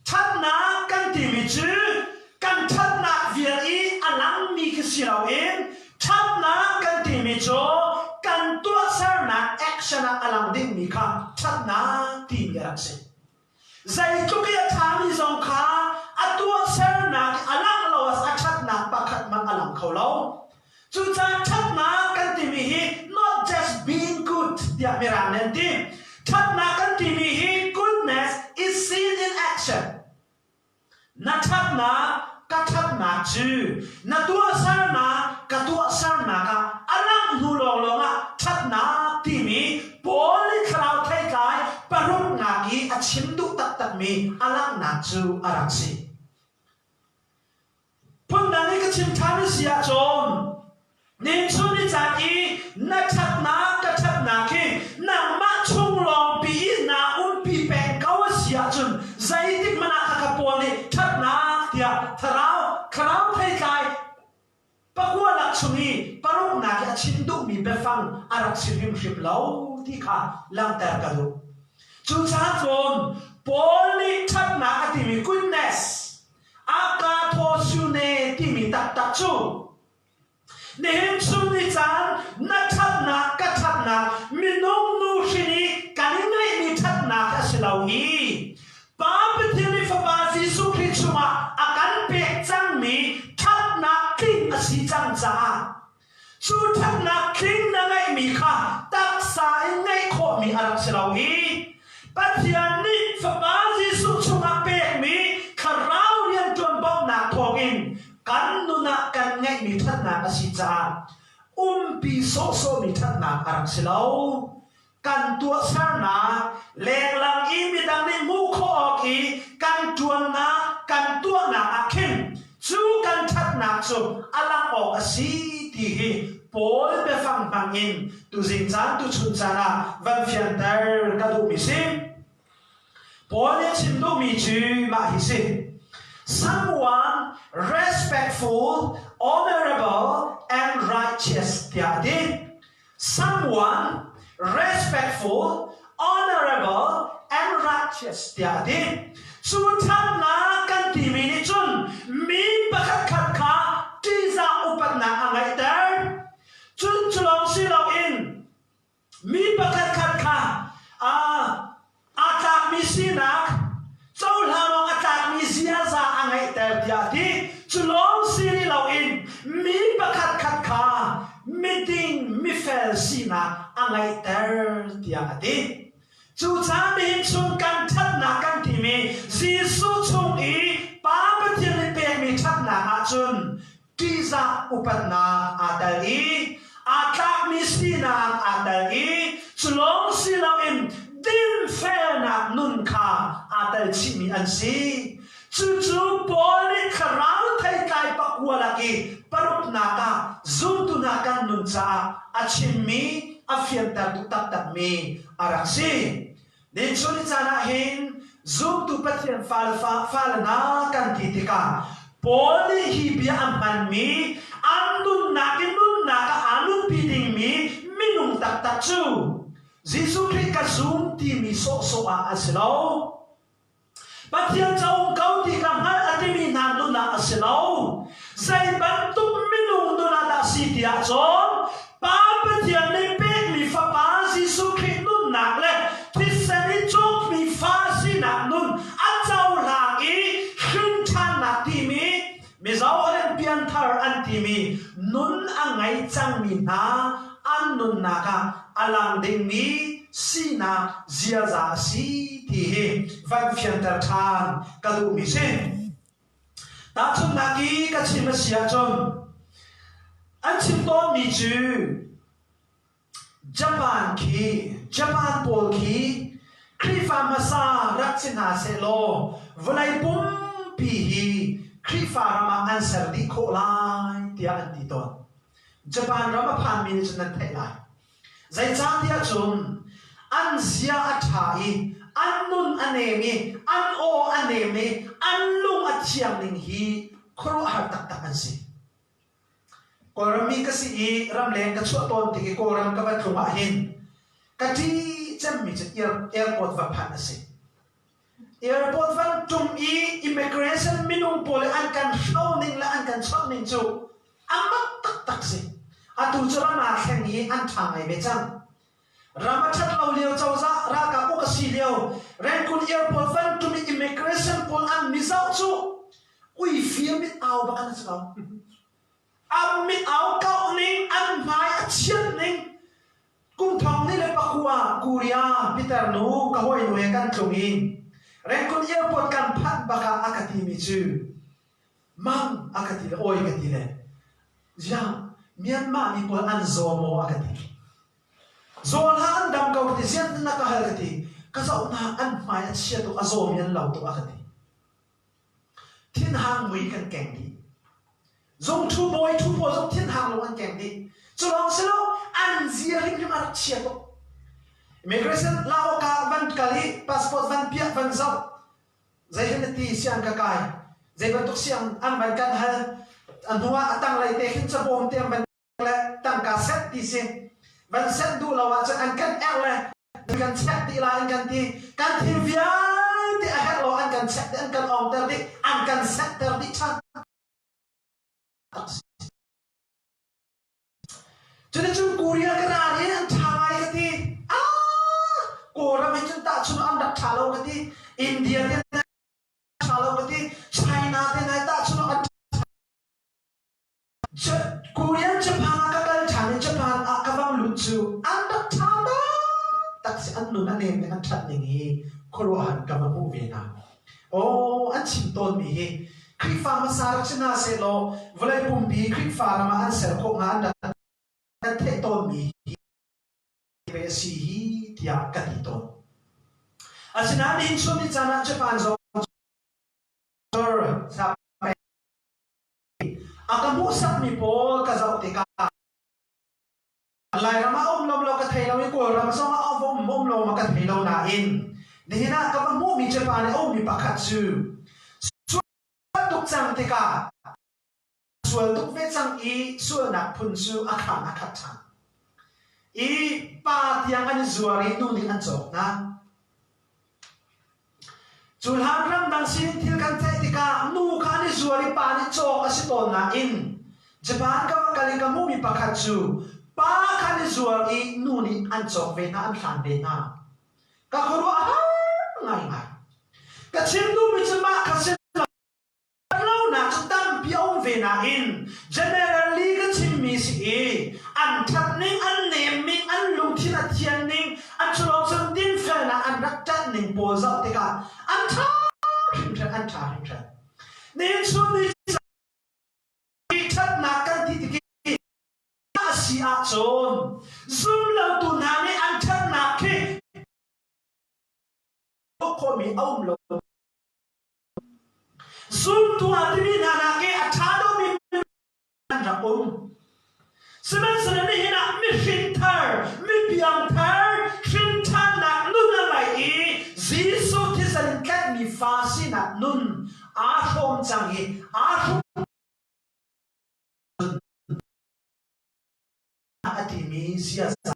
ชัดนากันที่มีจื้อกันชัดนาเวียอีอันหลังมีคือสิเราเองชัดนากันที่มีโจกันตัวเสนาแอคชั่นอันหลังดิ่งมีค่ะชัดนาที่มีรักษาใจทุกอย่างทางมีสองขาอันตัวเสนาอันหลังเราอันชัดนาปะขัดมันอันหลังเขาเราจุดจากชัดนากันที่มี not just being good เดียมีรังนั่นที่ชัดนากันที่มี goodness is seen in action นัชัดนาก็ชัดนาจื้อนัตัวเสนาก็ตัวเสนาก็อันหลังดูลงชัดนาที่มีโพลิคราวไทยกายปรุงนากีอัชิมดุตักมีอันหลังนาจูอารักษีพุ่งดังนี้ก็ชิมทามิเสียจนนิชุนิจาอีนัชัดนาก็ชัดนาคีนังมาชุงลองปีนาอุนปีแปงเขาเสียจนใจติดมันอาคาปวนี่ชัดนาเดียทราวคราวไทยกายปะกัวลักษุนีปรุงนากีชิมดุมีเบฟังอารักษีริมริบเหลาที่ข้าลังแต่กระดูจุดสามคนปลิชัดนาที่มี goodness อากาโทชูเนที่มีตักจูเนมสุนิจานนัชัดนากัชัดนามินงนูชินีกันยังไงมีชัดนาก็สิลาวีป้าเป็นที่นี่ฟ้าฟิสุคริชุมาอาการเปียกจังมีชัดนาคิงอสิจังจ้าชูชัดนาคิงนั่งไงมีค่ะตักสายไงโคมีอารักสิลาวีปัจจัยนี้ฟ้าฟิสุชุมาเปียกมีคาราวเรียนจนบอกนาทองอินกันนุนักกันไงมีทัดนาอสิจาปีโซมีทัดนาอารักสิลากันตัวเสนาแรงลังอีมีดังนี้มุขออกอีกันตัวนากันตัวนาอาคิมจูกันทัดนาจูอลังออกอสีที่โพลไปฟังบังอินตุจินจานตุชุนจานาวันเฟียนเตอร์กระดูมิซิโพลเนี่ยชิมดูมีจูมาฮิซิ someone respectful, honorable, and righteous ที่อดี someone respectful, honorable, and righteous ที่อดีสุดท้ายนักกันที่มีนิจุนมีประคัดขาที่จะอุปนักอะไรเดิมจุนจุลองสิเราอินมีประคัดขาอาจากมีสินักเจ้าหลานอาจากมีเสียใจอะไรเดิมที่จุลองสิเราอิน na angai ter tia ati chu cha mi chun kan that na kan ti mi Giêsu chung i pa pathian ni pe mi that na a chun ti za upat na atali atak mi sina atali chulong sila in din fe na nun kha atal chi mi an si chu poli kharau thai kai pakwa lagi parup na ka zum tu na kan nun cha achim mi afian tar tu tak mi araksi din chuni chana hin zum tu pathian fal na kan titika poli hi bia ampan mi anun na ka anun piding mi minung tak chu Giêsu Christ ka zum ti mi so a asilo pathian chau kau ti ka ngal ati mi nan nu na asilo sai ban tu minung nu na da si dia chon pa pathian ni pe mi fa pa Giêsu Christ nun na le ti sani chok mi fa si na nun a chau la i khun chan na ti mi zau len pian thar an ti mi nun angai chang mi na an nun na ka alang ding mi si na zia za si ti he van fian tar than kalu mi sen ta chun na ki ka chim sia chon an chim to mi chu Japan pol ki kri fa ma sa rak chin ha se lo vulai pum pi hi kri fa ma an sar di kho lai tia an ti ton Japan rama phan mi ni chun na thai lai zai chang tia chun an zia athai an nun anemi an o anemi an lung athiam ning hi khoro har tak an si korami ka si i ram leng ka chu ton ti ki koram ka va thuma hin ka ti cham mi che airport va phan ase airport van tum i immigration minung pole an kan show ning la an kan chok ning chu amak tak si atu chura ma khen hi an thang ai be chang Rama chat lau liao chau za ra ka ko ka si liao ren kun airport van to immigration pol an mi zau chu ui fia mit au ba kan chau am mit au ka ning an mai a chiat ning kum thong ni le pakua kuria peter nu ka hoi nu e kan chungi ren kun airport kan phat ba ka akati mi chu mang akati le oi ka ti le ja Myanmar ni pol an zomo akati Zon han dam kau ti sian na ka hal ti ka zau na an mai an sia tu azom yan lau tu akati Thiên hang mui kan keng di Zong tu boy zong thiên hang lo an keng di so long selo an zia rim rim ar sia tu Immigration lao ka van kali passport van pia van zau zai hen ti sian ka kai zai ban tok siang an van kan hal an huwa atang lai te hin cha bom te ban la tang ka set ti sin Van set du lawa cha an kan le kan set ti la an kan ti via ti a het lo an kan set an kan ong ter di an kan set ter di chan Jadi chung Korea ka ra ni an thai ka ti Korea mai chung ta chung an dak thalo ka ti India te thalo ka ti China te nai ta chung an Korean Japan ka kal chani Japan chu anda thada tak si an nun anem ne an that ning hi khorohan ka ma mu ve na o an chim ton mi hi kri fa ma sa rak china se lo vlai pum bi kri fa ma an ser ko nga anda an the ton mi hi be si hi tia ka ti ton asina ni chun ni chana Japan zo sa akamu sak mi po ka zau te ka Lai rama lom lo ka thai lo i ko rama so ma om lo ma ka thai lo na in ni hina ka ba mu mi Japan o mi pakhat chu tuk chang te ka sual tuk ve chang i sual na phun chu akhan akhat chang i pa tiang an zuari tu ni an chok na chul han ram dang sin thil kan thai te ka nu kha ni zuari pa ni chok asiton na in Japan ka kali ka mu mi pakhat chu pa khan zuar i nuni an chok ve na an khan ve na ka khoro ngai ngai ka chim du mi chama ka se lo na chutam piong ve na in generally ka chim mi si an that ning an nem mi an นักจัดหนึ่งปวดสับติกาอันท้าหิมเชอันท้าหิมเชนี่ชุดนี้ที่ชัดนักกันที่ที่อาเซียโซนซุ่มเราตุนหานี่อันชัดนักที่พวกคนมีเอาลงซุ่มตัวที่มีนานาเกอชาโดมีอันระอุมsebenarnya ni nak mishintar, mibiantar, shintar nak nun lagi. Zisu tisankan mi fasi nak nun. Ahom jangi, ahom. Atimi siasa.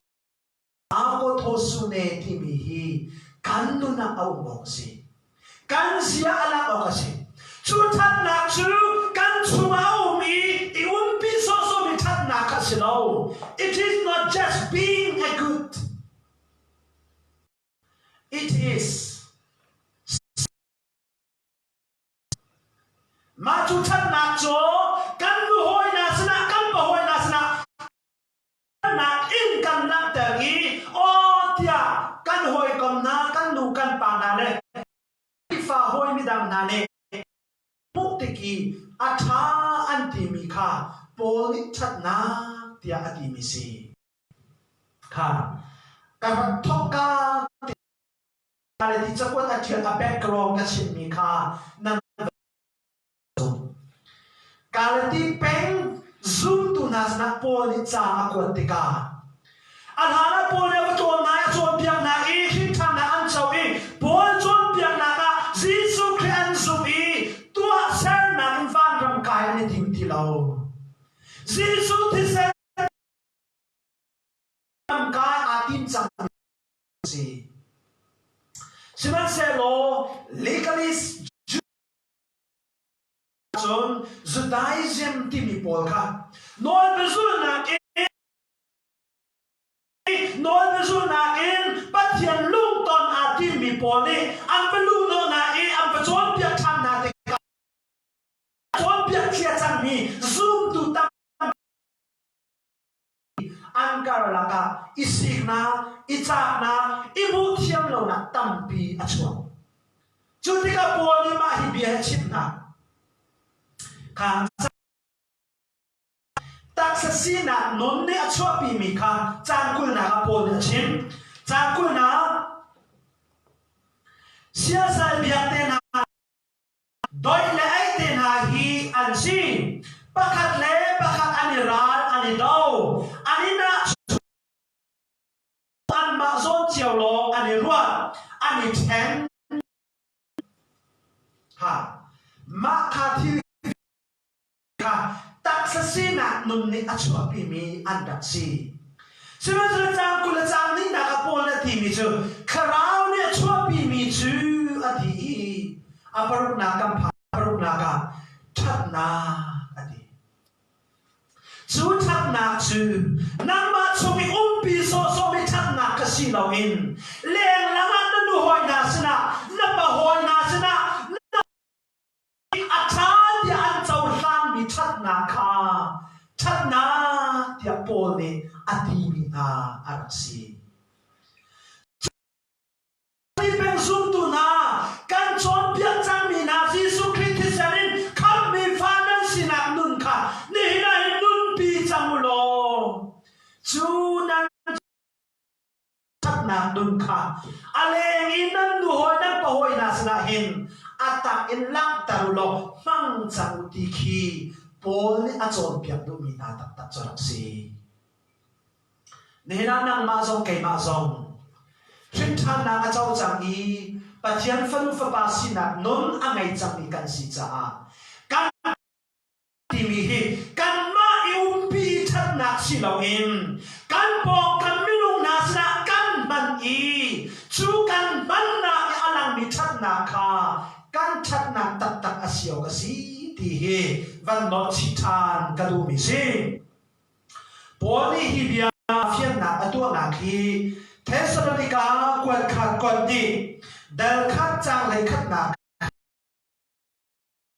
Aku tosune timihi. Kan nun nak au boksi. Kan sia ala okasi. Cutat nak cu, kan cuma umi. Iumpi soso mitat nak kasino. It is not just being a good. It is. Ma cutat nak co, kan buhoi nasna, kan buhoi nasna. Nak in kan nak tergi. Oh dia, kan hoi kom na, kan nu kan panale. Ifa hoi midam nane. Putiki atha antimika poli chatna tia atimisi ka ka thoka kale ti chakwa athia a background ka chimika nan kale ti peng zoom tu nasna poli cha akwatika alhana poli wa to na ya so piang na e hin tham na an chau e pol chon piang na ka jisu christ zoom e tua ser na van ram kai ni tim ti lo jisu ti ser ram kai atim chang si siman se lo legalist chon judaism ti mi pol kha non bezul na ke non bezul na in pathian lung ton atim mi pol ni am pelu no na e am pa chon pia tham na te zoom tu tam angkar laka isikna ichakna ibu thiam lo na tampi achwa chutika poli ma hibia chipna ka taksasina nonne achwa pi mi kha changkul na ka poli chim changkul na siasa biate na doi le ai te na hi an si pakat le pakat aniral anidau anina an ma zon chiao lo aniruat ani ten ha ma kha thi ka taksasina nunni achwa pi mi andak si sebenarnya changkul chang ni na ka pol na ti mi chu kharau ne achwa pi mi chu ati aparuk na kam aparuk na ka that na adi chu that na chu nama chomi umpi so mi that na ka si lo in leng langa na nu hoi na sina na pa hoi na sina atha dia an chau san mi that na kha that na dia pol ni ati mi na arsi zoom tu na kan chon pian chang mi na jisu christ sanin kham mi fanan sinak nun kha ni na nun pi chang lo chu nan thak na nun kha aleng in nan du hoi nan pa hoi na sna hin atak in lang taru lo mang chang ti khi pol ni a chon pian du mi na tak tak chorak si ni na nang ma zong kai ma zong Trinh than na nga cháu chẳng ý bà thiên phân phá bà xin nạc nôn a ngày chẳng ý cần xì trả Căn tìm ý hi Căn ma yêu bi thật nạc xì lâu in Căn bò căn mi nung nà xì nạc căn man ý Chú căn man nạc ý alang mi thật nạc khá Căn thật nạc tạc tạc a siêu ka xí Tì hi văn nọ chi than ka đu mi xí Bố ni hi bia phiên nạc a tua nạc hi Thessalonica quật khát quật đi Del khát trang lấy khát nạc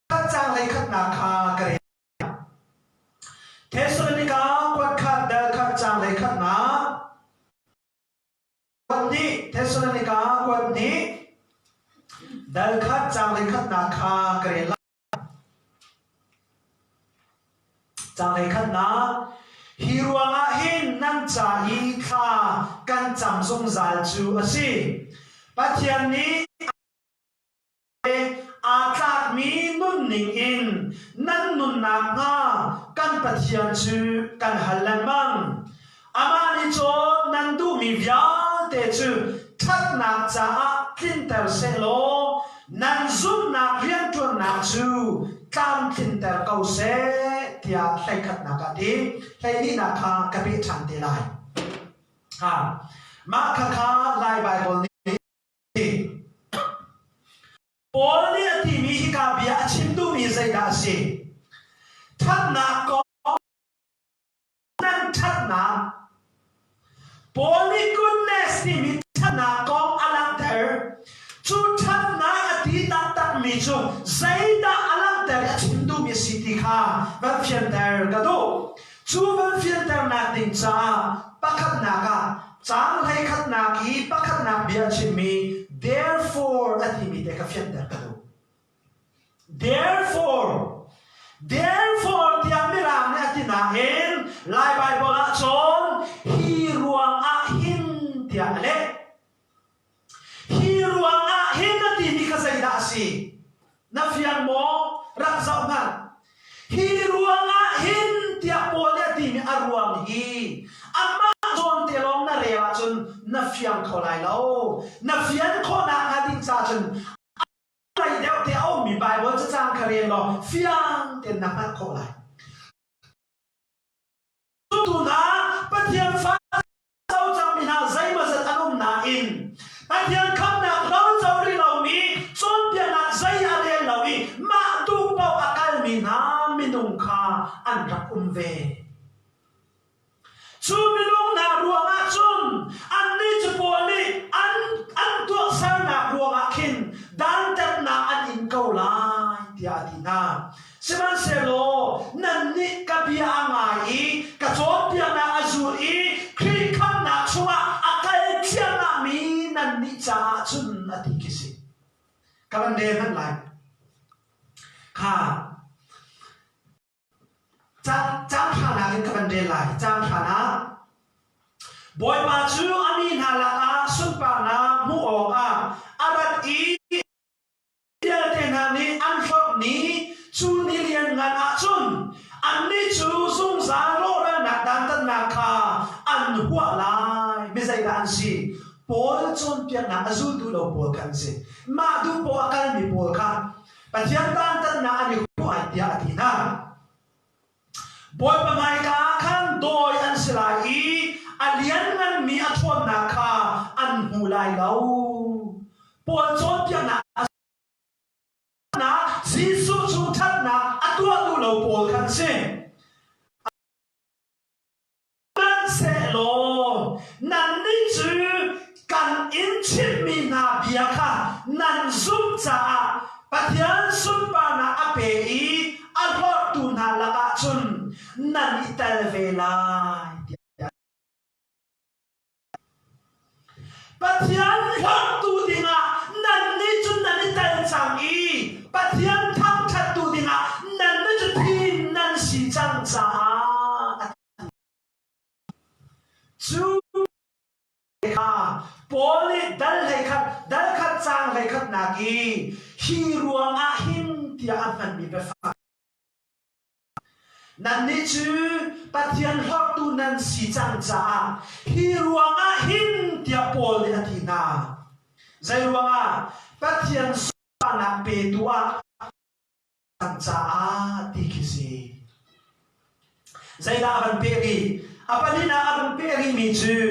Khát trang lấy khát nạc khá kare Thessalonica quật khát del khát trang lấy khát nạc Quật đi Thessalonica quật đi นี้ดัลขัดจางเลยขัดนาคาเกรลจางเลยขัดนาฮิรวงอาหินนั่นจ่าอีคากันจำทรงจาลจูอสิปัจจัยนี้อาจารย์มีนุ่นนิ่งอินนั่นนุ่นนางากันปัจจัยจูกันฮัลลังมังอามานิโจนั่นดูมีวิญเตจูทัดนักจ่าคินเตอร์เซโลนั่นซุนนักเรียนตัวนักจูตามคินเตอร์เกาเซที่อาใช้ขัดนักดีใช้นี่นักข้ากระเบิดชันเตลัยมาข้าไล่ไบเบิลนี้บอลเนี่ยที่มีฮิกาบิอาชิมดูมีใจดาสิทัดนักก็นั่นทัดนักบอลนี่กุนเนสที่มีทัดนักก็อลังเตอร์จูทัดนักที่ตัดมีจูใจดาอลังเตอร์อาชิมดูมีสิทธิค่ะวันเฟียนเตอร์ก็ดูจูวันเฟียนเตอร์นักดิ้งจ้าปักขัดนักจางให้ขัดนักอีปักขัดนักบิอาชิมี therefore อาทิมีแต่กับเฟียนเตอร์ก็ดู therefore ที่อามิรังเนี่ยที่น่าเห็นไล่ไบเบิลละจนฮีรวงอาหินที่อะไรฮีรวงอาหินที่มีข้าใจดาสินับเฟียนโมรักษามันฮีรวงอาหินที่อาโปเนี่ยที่มีอารวงฮีอามาจนเตลองน่าเรียจนนับเฟียนเขาไล่เรานับเฟียนเขาหนักดิ้งจ้าจนอะไรเดี๋ยวมีไบเบิลจะจางคาเรียนเราเฟียนเต็มนักเขาไล่ตุนาปะเทียนฟ้าเจ้าจังมีนาใจมาจัดอารมณ์นาอินปะเทียนคำนักเราเจ้ารีเรามีจนเพียงนักใจอะไรเรามีมาดูเป่าอากาศมีน้ำมีนุ่งคาอันรักเวจูมีนุ่งนารวงอาจุนอันนี้จะปวดนี่อันตัวสารนักรวงอาคินดันแต่นาอันอินเกาลายที่อาทินาเสมันเซโลนั่นนี่กับยาไงกับโจทย์เพียงนาอาจูอีคลิขันนักชัวอากาศเทียงนามีนั่นนี่จ้าจุนอาทิกิสิกำลังเดินนั่นไหลค่ะจ้างฐานะกันกำลังเดินไหลจ้างฐานะบอยมาจูอามีนาลาอาสุนปานามูออกอาบัดอีเดียเทนานี้อันฟอกนี้จูนิเลียนงานอาจุนอันนี้จูซุงซาโลระนักดันตันนาคาอันหัวลายไม่ใช่การสิปอลจนเพียงนักจูดูเราปอลกันสิมาดูปอลกันมีปอลกันปัจจัยดันตันนาอันนี้หัวเดียดีนะบอยประมาณการขันโดยอันสลายอันเลี้ยงเงินมีอัตวนนาคาอันหูลายเราปอลจนเพียงนักนะสิสุสุทัดนะอัตวดูเราปอลกันสินั่นเสโลนั่นนี่จือกันอินชิมีนาเบียค่ะนั่นซุปจ่าปะเทียนซุปปานาอเปอีอัลฮอตุนาละกะจุนนั่นอิตาเวลาปะเทียนฮอตุดิงะนั่นนี่จุนนั่นอิตาจังอีปะเทียนทั้งชัดตุดิงะนั่นนี่จุทีนั่นสีจังจ้าจูปอลิดัลให้ขัดจางให้ขัดนากีฮีรวงอาหินที่อันมันมีเบฟ้านั่นนี่จูปัจจัยฮอตุนันสีจังจ้าฮีรวงอาหินที่ปอลิอาทินาใจรวงอาปัจจัยสุปานาเปตัวจังจ้าที่คิสีใจดาบันเปรีapa ni na aban peri mi chu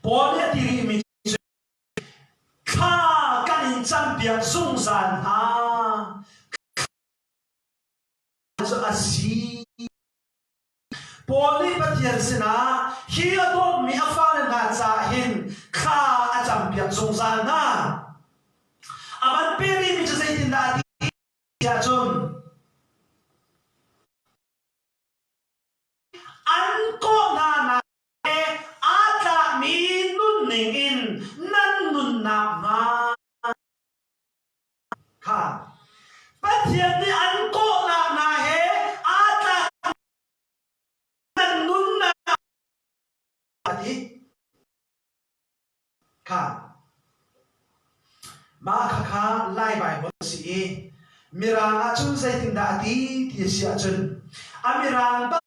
pole tiri mi chu kha kan in champion sung san ha so asi pole patian sina hi adom mi afan na cha hin kha a champion sung san na aban peri mi chu sai tin da ya chunอันก็นานาเออาจจะมีนุ่นหนึ่งอินนั่น nạp nga kha bắt thiệt đi ăn cô nạp na he ata nun na đi kha ma kha kha lai bai bo si mirang achun sai ting da ti ti si achun amirang ba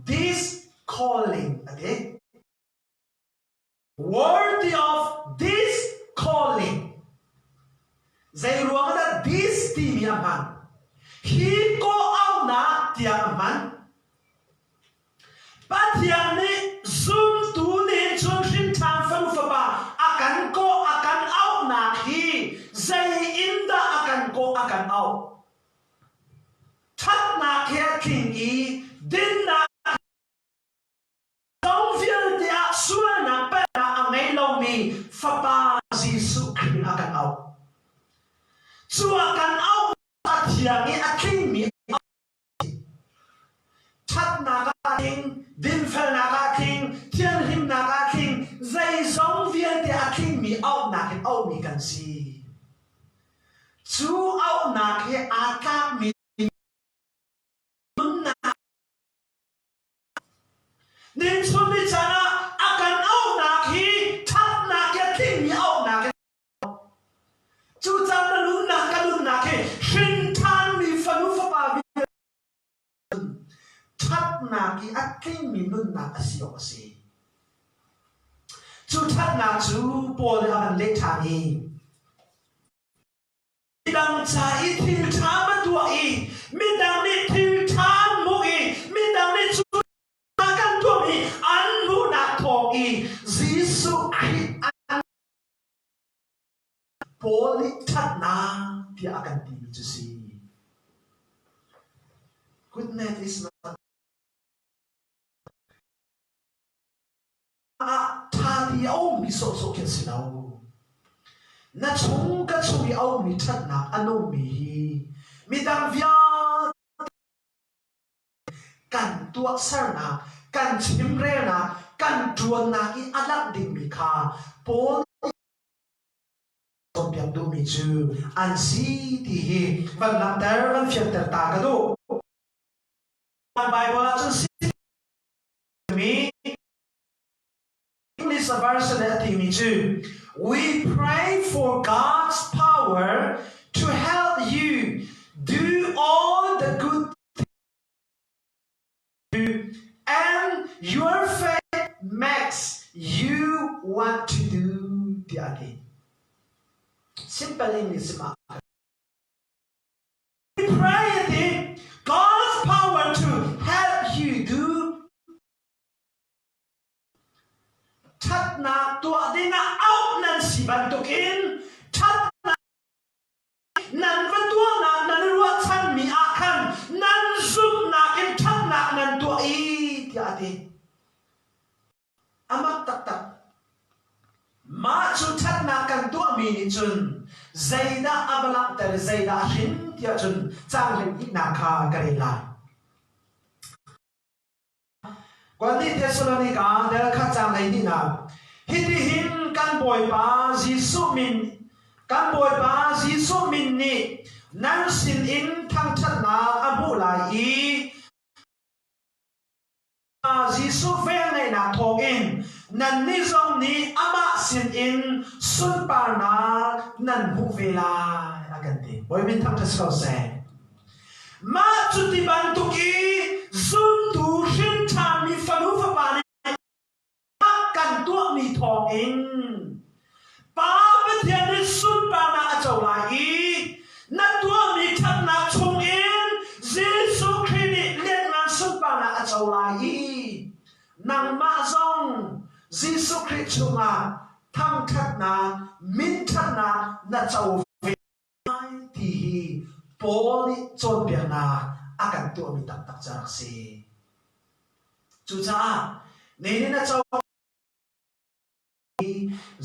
this calling okay worthy of this calling zai ruang da this ti mi aman hi ko au na ti aman ba thiam ni zoom tu ni chung shin tham fan fa ba akan ko akan au na hi zai inda akan ko akan au that na khe king i din na dong viên dia xua na pa na angai lo mi fa ba Giêsu Christ akan au chu akan au a thiang i a king mi that na ka king din fel na ka king thiên him na ka king zai dong viên dia king mi au na ken au mi kan si chu au na khe a ka mi nên xuân đi chana akan au na khi thắt na kia kinh mi au na cái chú cha na lu na khi sinh than mi phanu pha ba vi thắt na ki a kinh mi nun na asio asi chú thắt na chú po le akan le tha ni midang cha i thil tha ma tua i midang ni thil tha mo i midang ni chú Giêsu Christ Poli that na dia akan tibi to see. Goodness is not tha di au mi so ken sinau. Na chung ka chui au mi that na ano mi mi dang via kan tuak sar na kan chim re na kan tuan na i alak ding mi kha Paul trong việc tu mi chu an si ti hi van lam dar van fiat tar ta ka do Bible chu si mi English version that mi chu we pray for God's power to help you do all the good things and your faith makes you want to do the again. Simple English. We pray God's power to help you do. That na tua di na out nan si bantukin. That na nan vantua na nan ruat san mi akan nan zoom na in that na nan tua i tiati. Amak tak tak. Ma chu that na kan tua mi ni chun. Zaida abalak ter zaida hin tia chun chang len i na kha karela. Quan đi Thessalonica der kha chang lai ni na. Hiti hin kan boy pa Giêsu min kan boy pa Giêsu min ni nan sin in thang that na abu lai i Giêsu ve nei na thong in nan ni zong ni ama sin in sun pa na nan bu ve la akan ti boy min thang thas ko se ma chu ti ban tu ki sun tu shin tham mi fanu fa pa ni kan tu mi thong in pa ba thian ni sun pa na a chau lai i na tu mi thang na chung in Giêsu Christ ni len na sun pa na a chau lai i nang ma zong Giêsu Christ chunga thang that na min that na chau ve ti hi poli chon bia na akan tu mi tak tak jarak si chu cha nei na chau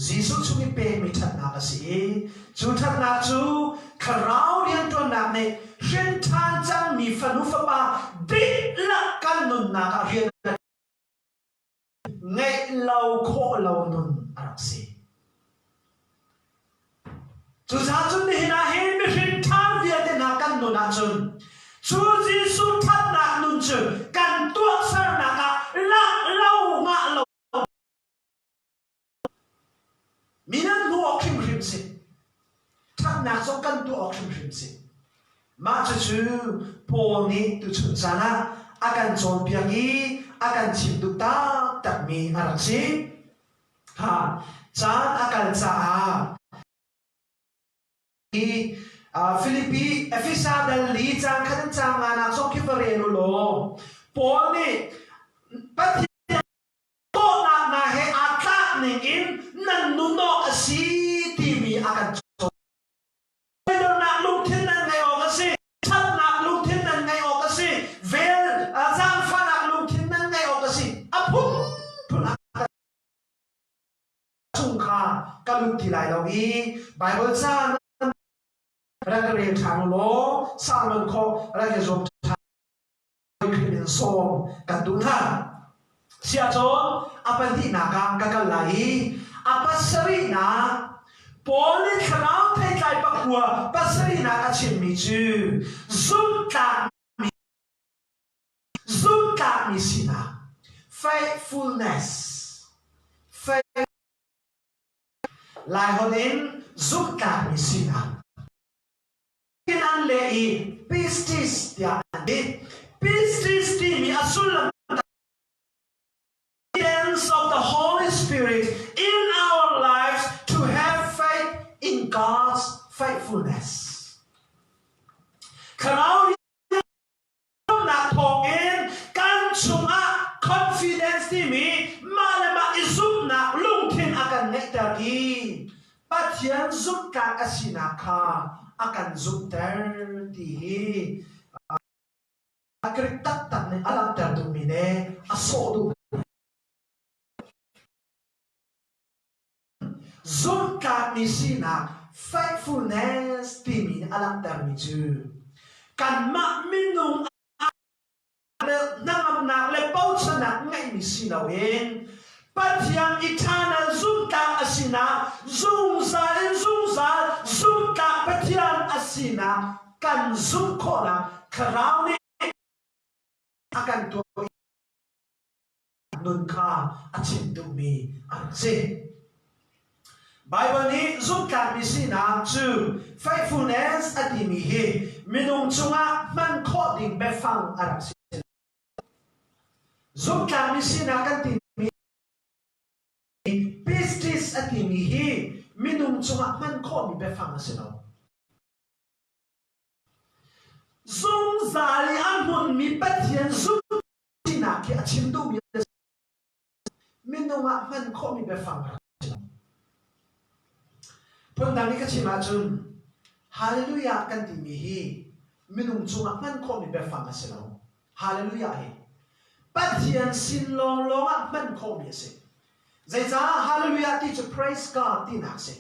Giêsu chungi pe mi that na ka si chu that na chu kharau rian to na ne shen than chang mi fanu fa pa di la kan nun na ka rian ngay lâu khổ lâu nun araksi chu za chun ni na he mi hin tham via te na kan nun na chun chu Giêsu thắt na nun chu kan tuak sar na ka la lâu nga lâu minan nu khim khim si thắt na so kan tu khim khim si ma chu Paul ni tu chun sana akan chon piangi akan chim du ta tak mi araksi ha chan akan cha Philippi Ephesus dal li chang khan chang ana so ki pare no lo Paul ni pat to na he atla ning in nan nu no asi ti mi akan cho na lung thin nan ngai o ka si chat na lung thin nan ngai o ka si vel zang fa na lung thin nan ngai o ka si apun pun chung kha kalung ti lai lo i Bible cha ra cái thằng lố sao mình khó ra cái dùng thằng mình xôm cả đúng ha xia cho apa di naga kakal lai apa seri na poli khanau thai kai pakua pasari na ka chim mi chu zum ka mi sina faithfulness faith lai hodin zum ka mi sina Kinan lei pistis dia ande pistis ti mi asul evidence of the Holy Spirit in our lives to have faith in God's faithfulness. Karau na thongin kan chunga confidence ti mi malama izum na lungthin akan nektaki pathian zum ka asina kha akan zoom ter ti akrik tak tak ne alam ter du mine aso du zoom ka misina faithfulness ti min alam ter mi chu kan ma minung nam nak le pau chanak ngai misina wen pathian eternal zoom ka asina zoom ka pathian asina kan zoom kona karau ni akan tu nun ka achim tu mi anse Bible ni zoom ka misina chu faithfulness ati mi hi minung chunga man kho ding be fang arap sin zoom ka misina kan ti pistis ati mi hi minum chunga man kho mi be fang asino zung zali an mi pathian zum tina ki achim du mi minunga man kho mi be fang pon dang ni ka chima chun hallelujah kan ti mi hi minum chunga man kho mi be fang asino hallelujah hi pathian sin long longa man kho mi ase Zai za hallelujah teach praise God tin hak se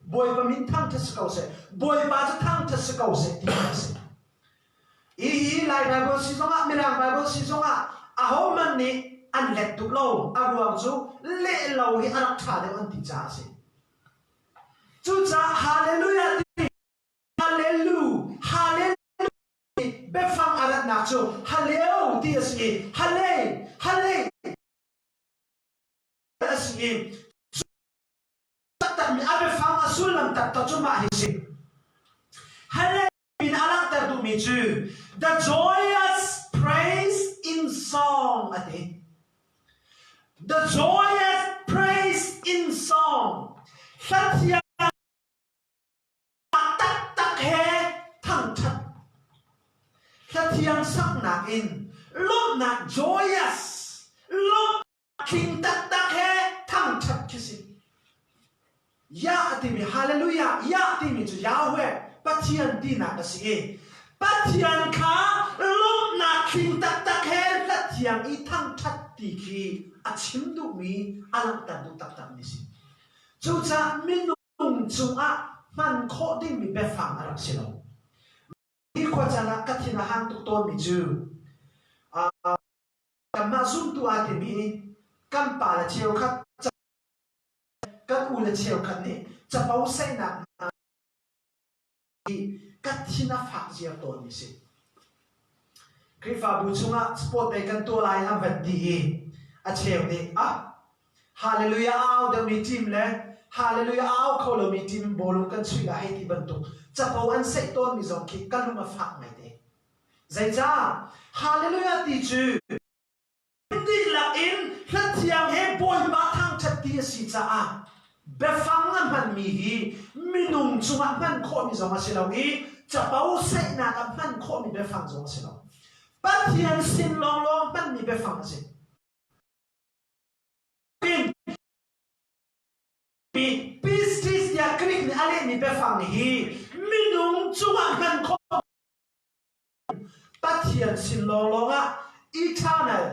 boy pa min thang thas kau se boy pa cha thang thas kau se tin hak se I lai Bible si zonga mirang Bible si zonga a ho man ni an let tu lo a ruang chu le lo hi arak tha de an ti cha se chu cha hallelujah hallelujah be fang arat na chu hallelujah ti asi hallelujah asing tak mi abe fang asulam tak cuma hisi hale bin alang terdu miju the joyous praise in song ati the joyous praise in song satya tak he thang chat satyang sak na in lom na joyous lom king tak he thang chat kisi ya ati mi hallelujah ya ati mi chu Yahweh pathian ti na kasi pathian kha lom na king tak he satyang I thang chat ti ki achim du mi alang ta du tak ni si chu cha minung chu a man kho ding mi be fang arap silo I kwa cha na kathina hang tuk ton mi chu ma zum tu ati mi kan pa la chiao khat kan u la chiao khat ni chapau sai na kat thina phak zia ton ni si krifa bu chunga sport te kan to lai ha van di a chiao ni a hallelujah au de mi team le hallelujah au kholo mi team bolung kan chui la hai ti ban tu chapau an sai ton mi zong ki kan ma phak mai te zai cha hallelujah ti chu đi là in rất thiang he boy ba thang chat ti si cha a be phang an man mi hi minung chunga man kho mi zong a silawi cha pau sai na ka man kho mi be phang zong a silaw ba thian sin long long man mi be phang a si Pistis ya krik ni ale ni be phang hi minung chunga man kho ba thian sin long long a eternal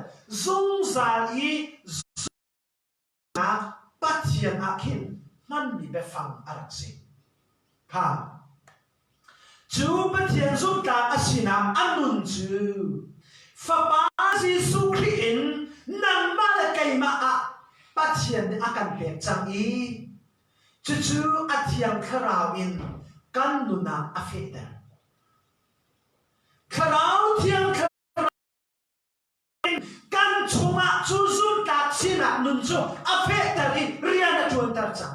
zung zal i na pathian akin man mi be phang arak si ha chu pathian zum ta asina anun chu fa ba Jesu Christ nan ma la kai ma a pathian akan pe chang i chu athiam kharau in kan nuna afeta kharau thiam kan chunga chu zum ta sina nun chu afeta ri riana chuan tar cha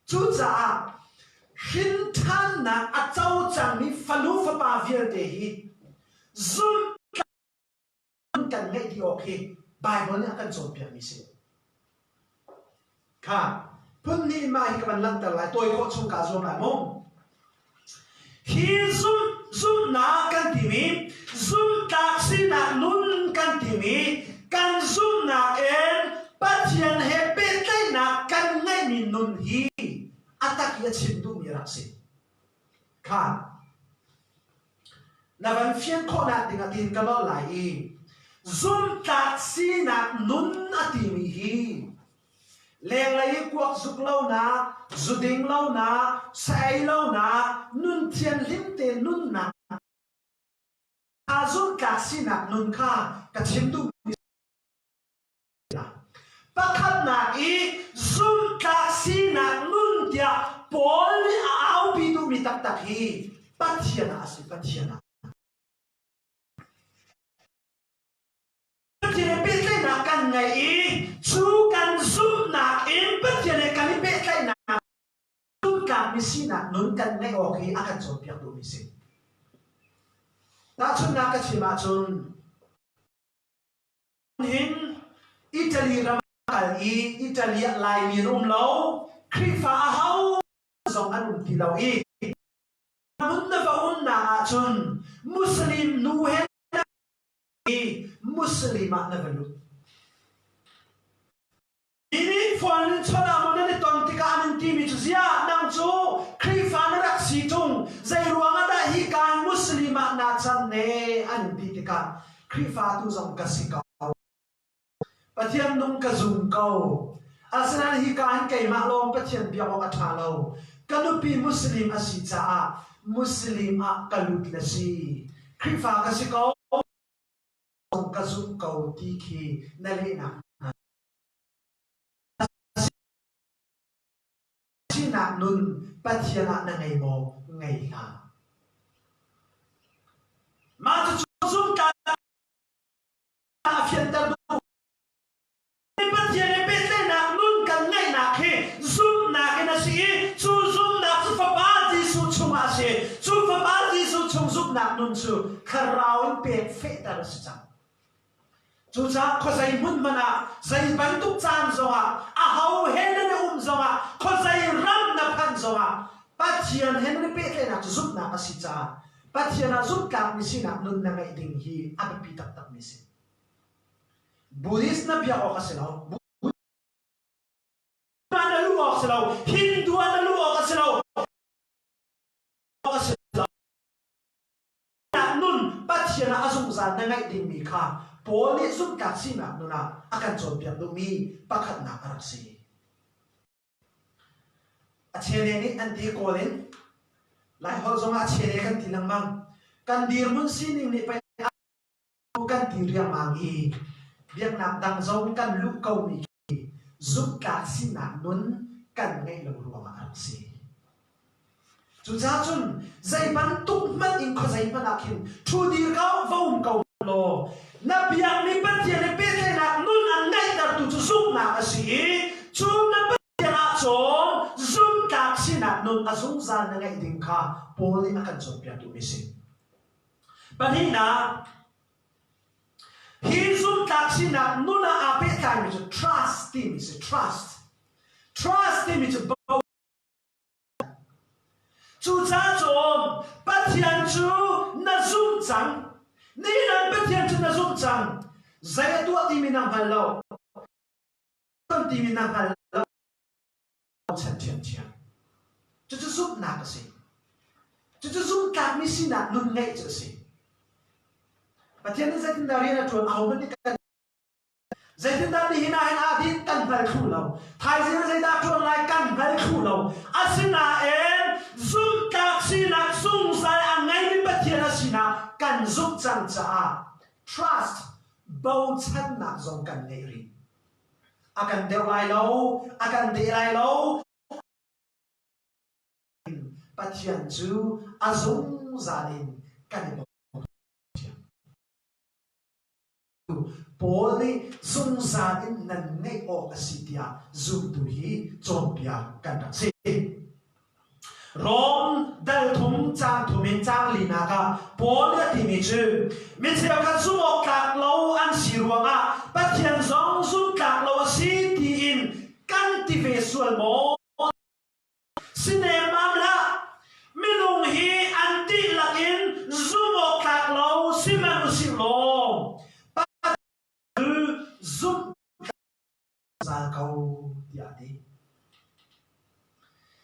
chu cha hin than na a chau chang mi falu fa pa vier te hi zum kan ngai di ok hi bible ni akan chon pia mi se kha phun ni ma hi kan lang tar lai toi kho chung ka zum lai mong hi zum na kan ti mi zum ta sina nun kan ti mi kan zum na en pathian he pe tai na kan ngai mi nun hi atak ya chim du mi rak si kha na van fian kho na ding a tin ka lo lai i zum ta sina nun ati mi hi leng lai kuak zuk lo na zuding lo na sai lo na nun thian lim te nun na azul ka sina nun kha ka chim du pakhat na i zum ka sina nun dia pol ni au bi du mi tak tak hi pathiana asi pathiana pathiana pe tlai na kan ngai i chu kan zum na in pathiana kan pe tlai na zum ka mi sina nun kan ngai ok hi akan chon piak du mi sin ta chun na ka chima chun hin Italy ramakal i Italy lai min lo krifa hau zong an ti lo i mun na va un na chun muslim nu hen i muslima na valu ini fon chona mon ni ton tika an ti mi zia nang chu krifa na rak si tung zai ruanga da hi kan muslima na chan ne an ti tika krifa tu zong ka si ka pathian nung ka zum kau asanan hi kan kai ma long pathian bia wa tha lo kanupi muslim asi cha muslim a kalut la si krifa ka si kau ka zum kau ti khi na le na sina nun pathian na ngai mo ngai la ma chu zum ka phian ta nạc nun su kharau in pe fe ta ra sa chu cha kho sai mun mana sai ban tu chan zonga a hau hen ne zonga kho sai ram na phan zonga pathian hen ne pe te na zup na ka si cha pathian a zup ka mi si na nun na ngai ding hi a pi tak tak mi si buddhist na pia o ka se lo na lu o se lo hindu na lu o ka se lo pathian azung zan na ngai ding mi kha poli zum ka sina nuna akan chon piam du mi pakhat na arak si a chene ni anti kolin lai hol zong a chene kan tilang mang kan dir mun sining ni pa kan ti riang mang i việc nạp đằng dấu căn lũ câu mì giúp các xin nạp nuốn căn ngay lâu ruộng mà ăn xì chú cha chun dây bắn túc mất in có dây bắn akin thu đi cao vòng cầu lô na biang ni bắt tiền ni biết thế nạp nuốn ăn ngay đặt tụ giúp nạp ăn xì chú na bắt tiền nạp chốn giúp các xin nạp nuốn ăn dùng gian ngay đình kha bố đi akan chọn biang tụ mi xì bạn hi na hi zum taxi na nuna appetite is a trust team is a trust team is a bow chu cha chom pathian chu na zum chang ni nan pathian chu na zum chang zai tu ti min nam hal lo ton ti min nam hal lo chan chen chen chu chu zum na ka si chu chu zum ka mi si na nun ngai chu si pathian zai tin dari na tuan au ni kan zai tin dari hina hina din kan hal khu lo thai zai da tuan lai kan hal khu lo asina em zum ka sina sung sai angai ni pathian asina kan zum chang cha trust bau chan na zong kan nei ri akan de lai lo akan de lai lo pathian chu azung zalin kan bố đi dung ra đến nền ngay ở Asia dùng tu hi chọn bia cần đặc sĩ rom dal thum trang thum in trang lina ka bố đi thì mình chứ mình sẽ có dùng một cạc lâu ăn xì ruộng à bắt hiện giống dùng cạc lâu xì thì in căn thì về xuân mô xin em mam la mình lùng hi ăn tí lạc in dùng một cạc lâu xì mà xì lông giúp ra câu dia đi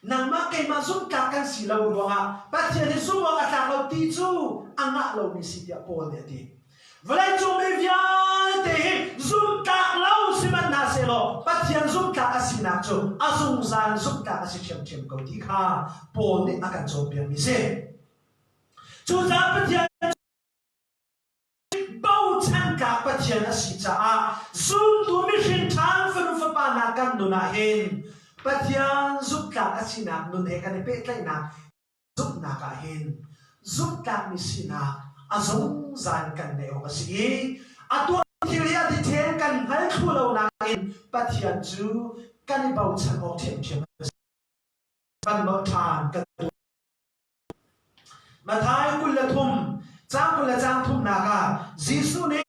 nang ma kai ma giúp các căn xì lâu ruộng à bắt thiên thì giúp một các lâu tí chú ăn ngã lâu mi xì dia bol dia đi vậy chúng mình viết thì giúp các lâu xì mà na xì lo bắt thiên giúp các xì na chú azung zan giúp các xì chém chém câu tí kha bol đi akan cho biang mi xì chú cha bắt thiên các bác chiến ở sĩ cha zoom tu mi hin tham phân phân ba na kan nu na hin bác chiến giúp các sĩ na nu ne kan pe tlai na giúp na ka hin giúp các mi sĩ na azong zan kan ne o si atu thiria di then kan hal khu lo na hin bác chiến chu kan bau chan o thiam thiam ban lo than kan ma thai kul la thum chang kul la chang thum na ka jisu ne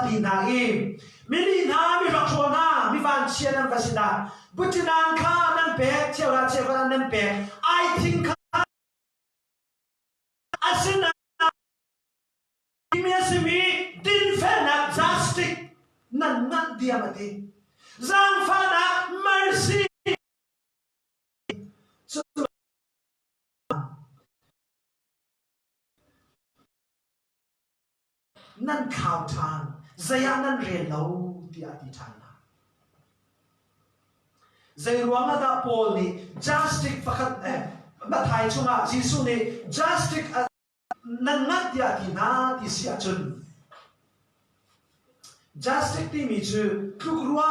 ti na im mili na mi rakho na mi van chian an vasida butinan kha nan pe chewra chewra nan pe I think asina mi din fe na justice nan nan diamati zang fa na mercy nan khao than zaya nan re lâu ti ati than na zai ruanga da pol ni justice fakhat ba thai chunga jisu ni justice nan ngat ti ati na ti sia chun justice ti mi chu klukruwa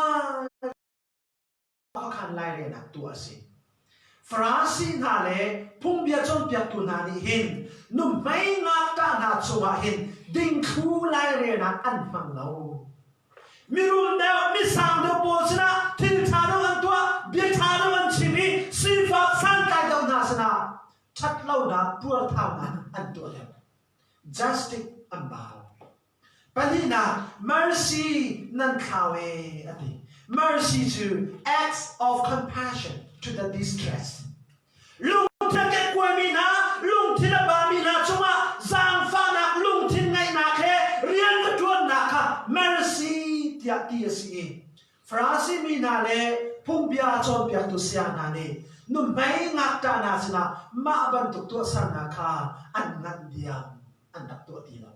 ko khan lai re na tu asi Farasi na le phung bia chon pia tu na ni hin num mai nga ta na chunga hin ding khu lai re na an mang lo mirum da mi sang do po sna thil tha do an tua bia tha do an chimi si fa san kai do na sna chat lo na pur thao na an tua le justice am bao palina mercy nan khawe ati mercy to acts of compassion to the distressed. Lung thiên cái quê mi na, lung thiên ba mi na chunga, giang pha na, lung thiên ngay na khe, riêng cái chuan na kha, mercy tiệt tiệt si. Frasi mi na le, phung bia chọn bia tu sia na ne, nung mấy ngạc ta na sina, ma ban tuk tu san na kha, an ngan diam, an dak tu ti lo.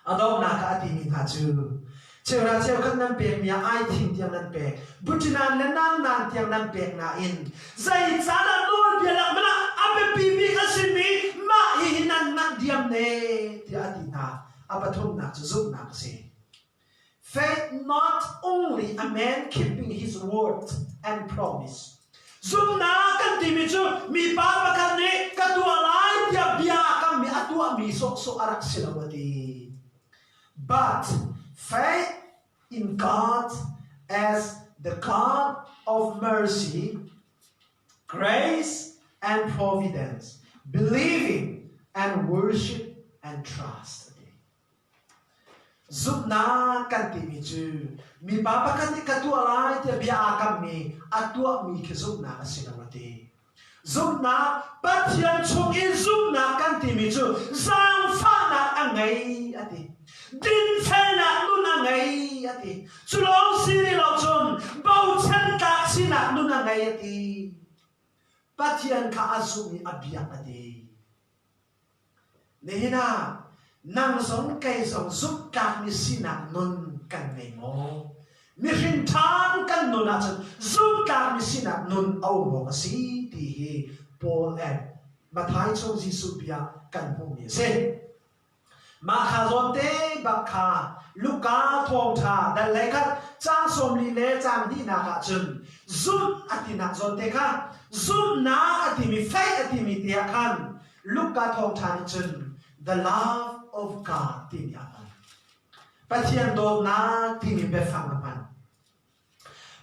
Adom na kha ti mi na chu. Chêu ra chêu khăn nan bẹc mía ai thình tiang nan bẹc bút nan nan nan nan tiang nan bẹc na in dây giá nan luôn bia lạc mà na abe bibi kasin mi ma hi nan nan diam ne ti ati apathum nak zup nak se. Faith not only a man keeping his word and promise. Zum na kan timi chu mi pa pakan ni katua lai dia bia kan mi atua mi so arak silawati. But faith in God as the God of mercy, grace and providence, believing and worship and trust. Giúp na kan ti mi chu mi papa kan ti katua lai te bia kam mi atua mi ke giúp na asinawati giúp na pathian chung in giúp na kan ti mi chu sang fa na angai ati din fe na nu na ngai ati chulong si ni lo chun bau chen ta si na nu na ngai ati pathian ka azumi abia ati nehina nang song kai song giúp các mi sina nun kan nei mo mi rin than kan nun a chen giúp các mi sina nun au mo ka si ti hi Paul and Mathai chong Jisu bia kan hu mi se ma kha zon te ba kha Luka Thawngttha dan le kha chang som li le chang di na ka chen giúp atina zon te kha giúp na ati mi fai ati mi tia khan Luka Thawngttha ni chen the love of God tini aman. Pathian dom na tini befang aman.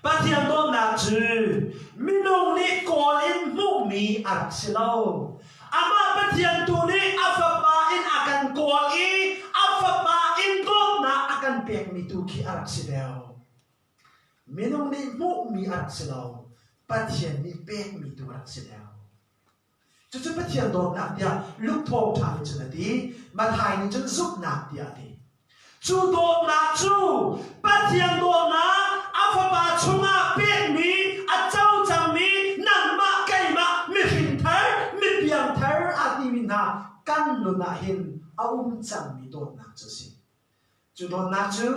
Pathian dom na chu minung ni call in mu mi arak silaw. Ama pathian tu ni afapa in akan call in afapa in dom na akan pek mi tu ki arak silaw. Minung ni mu mi arak silaw. Pathian ni pek mi tu arak silaw. Chú bắt thiền đột nạp địa lúc thô thang chân là tí mà thầy ni chân giúp nạp địa tí chú đột nạp chú bắt thiền đột nạp áp phá bà chung à biết mi à châu chẳng mi nặng mà cây mà mi hình thở mi biang thở à tí mi nà căn nụ nà hình à chẳng mi đột nạp chú xin chú đột nạp chú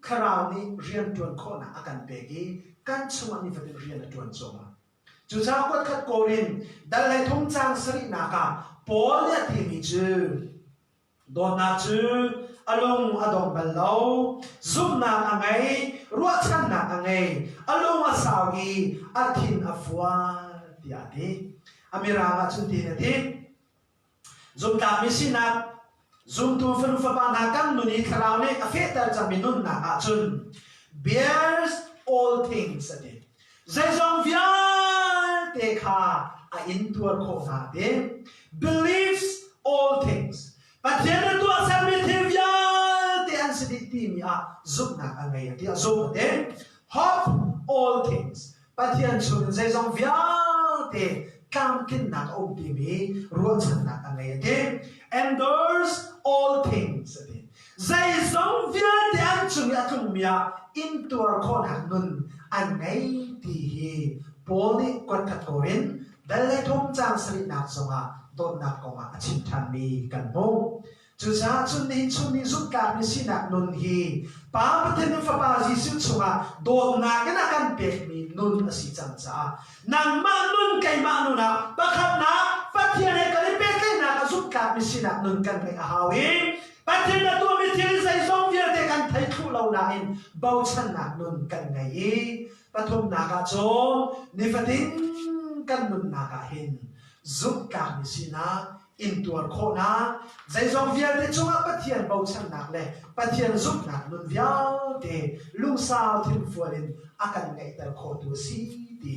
khá rào ni riêng tuần khô nà à căn bê ghi căn chung à ni phát riêng là tuần chung à chú cha quất khát Corin đã lấy thông trang sri naka Paul ya ti mi chu don na chu along adong balau zum na angai ruat chan na angai along asawi athin afwa ti ati amira nga chu ti na ti zum ta mi sinat zum tu fen fa ba na kan nu ni kharau ne afe tar cha minun na a chun bears all things ati zai zong via te kha a in tuar kho na de believes all things pathian tu asal mi thevya te an sidi ti mi a zup na angai ti a zo de hope all things pathian chun zai zong vya te kam kin na o ti mi ro chan na angai de endures all things de zai zong vya te an chung ya chung mi a in tuar kho na nun angai ti hi Poli quat kat Corin dan le thom chang sri nak songa don nak konga achin than mi kan bo chu cha chun ni giúp ka mi sinak nun hi pa pathen fa pa Jisu chunga don na kana kan pek mi nun asi chang cha nang ma nun kai ma nu na pakhat na pathian he kali pek kai na ka giúp ka mi sinak nun kan kai a hawi pathian na tu mi thil sai song via te kan thai thu lo na in bau chan nak nun kan ngai pathum naka cho nifatin kan mun naka hin giúp ka mi sina in tuar kho na zai zong vial te chunga pathian bau chan nak le pathian giúp nak nun vial te lung sao thim fualin akan ngai tar kho tu si ti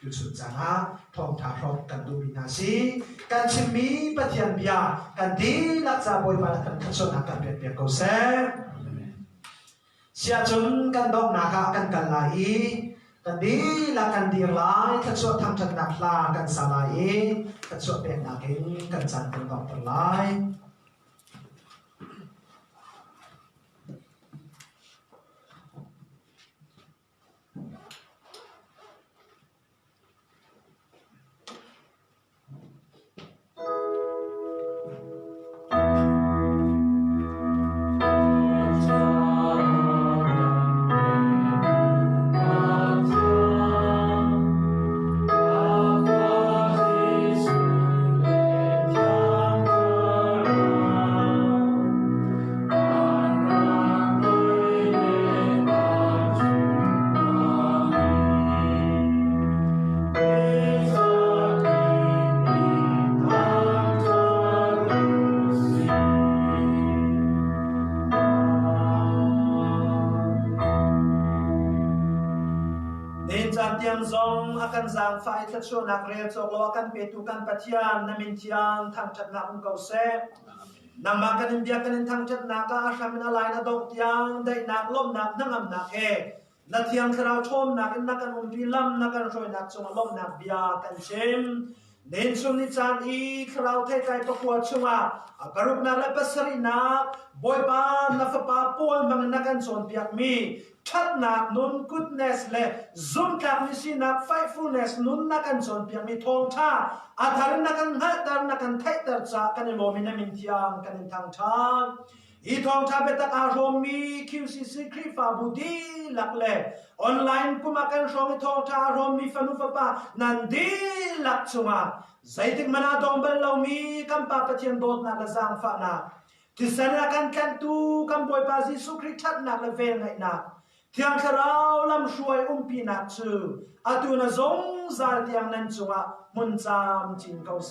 tu chun changa Thawngttha rok kan du bina si kan chimi pathian bia kan di lak cha boy pala kan khachon akan pek pek ko se sia chun kan dok naka kan kan lai kan di la kan dir lai khachot tham chat nak la kan salai khachot pek nakin kan chan kan dok per lai ตียงซองอาการจางไฟทัดชวนนักเรียนจกโลอาการเปตุกันปัทยานนามินทียงทางจัดนักเกาเซนางมากันอินเดียกันทางจัดนักอาชามินาลายนาดงเตียงได้นักล้มนักนั่งอำนักนาเทียงเราชมนักนักกันมุมพิลัมนักกันช่วยนักจงล้มนักเบียกันเชมเน้นสุนิจานอีเราเทใจประกวดชัวกรุณาและปัสรินาบอยบานนัฟปาปวนบางนักกันส่วนเปียกมีชัดนักนุนกุดเนสเลซุ่มจากมิสินักไฟฟูเนสนุนนักกันส่วนเปียกมีทองท่าอาทาร์นักกันฮัตาร์นักกันไทตาร์จากกันโลมินามินทิยังกันทางทางอีทองท่าเบตักอารมมีคิวซีซีครีฟาบูดีหลักเลออนไลน์กุมากันชงอีทองท่าอารมมีฟนุฟปานันดีหลักชัวใจติกมนาดองเบลเรามีกัมปาปะเทียนโดดนักละจางฟ้านักที่เสนอกันแคนตูกัมบอยปาซิสุคริชัดนักละเวงไงนักเทียงคราวลำช่วยปีนักชื่ออาตูนซงซาเทียงนั้นจังมุนจามจิงเขาเซ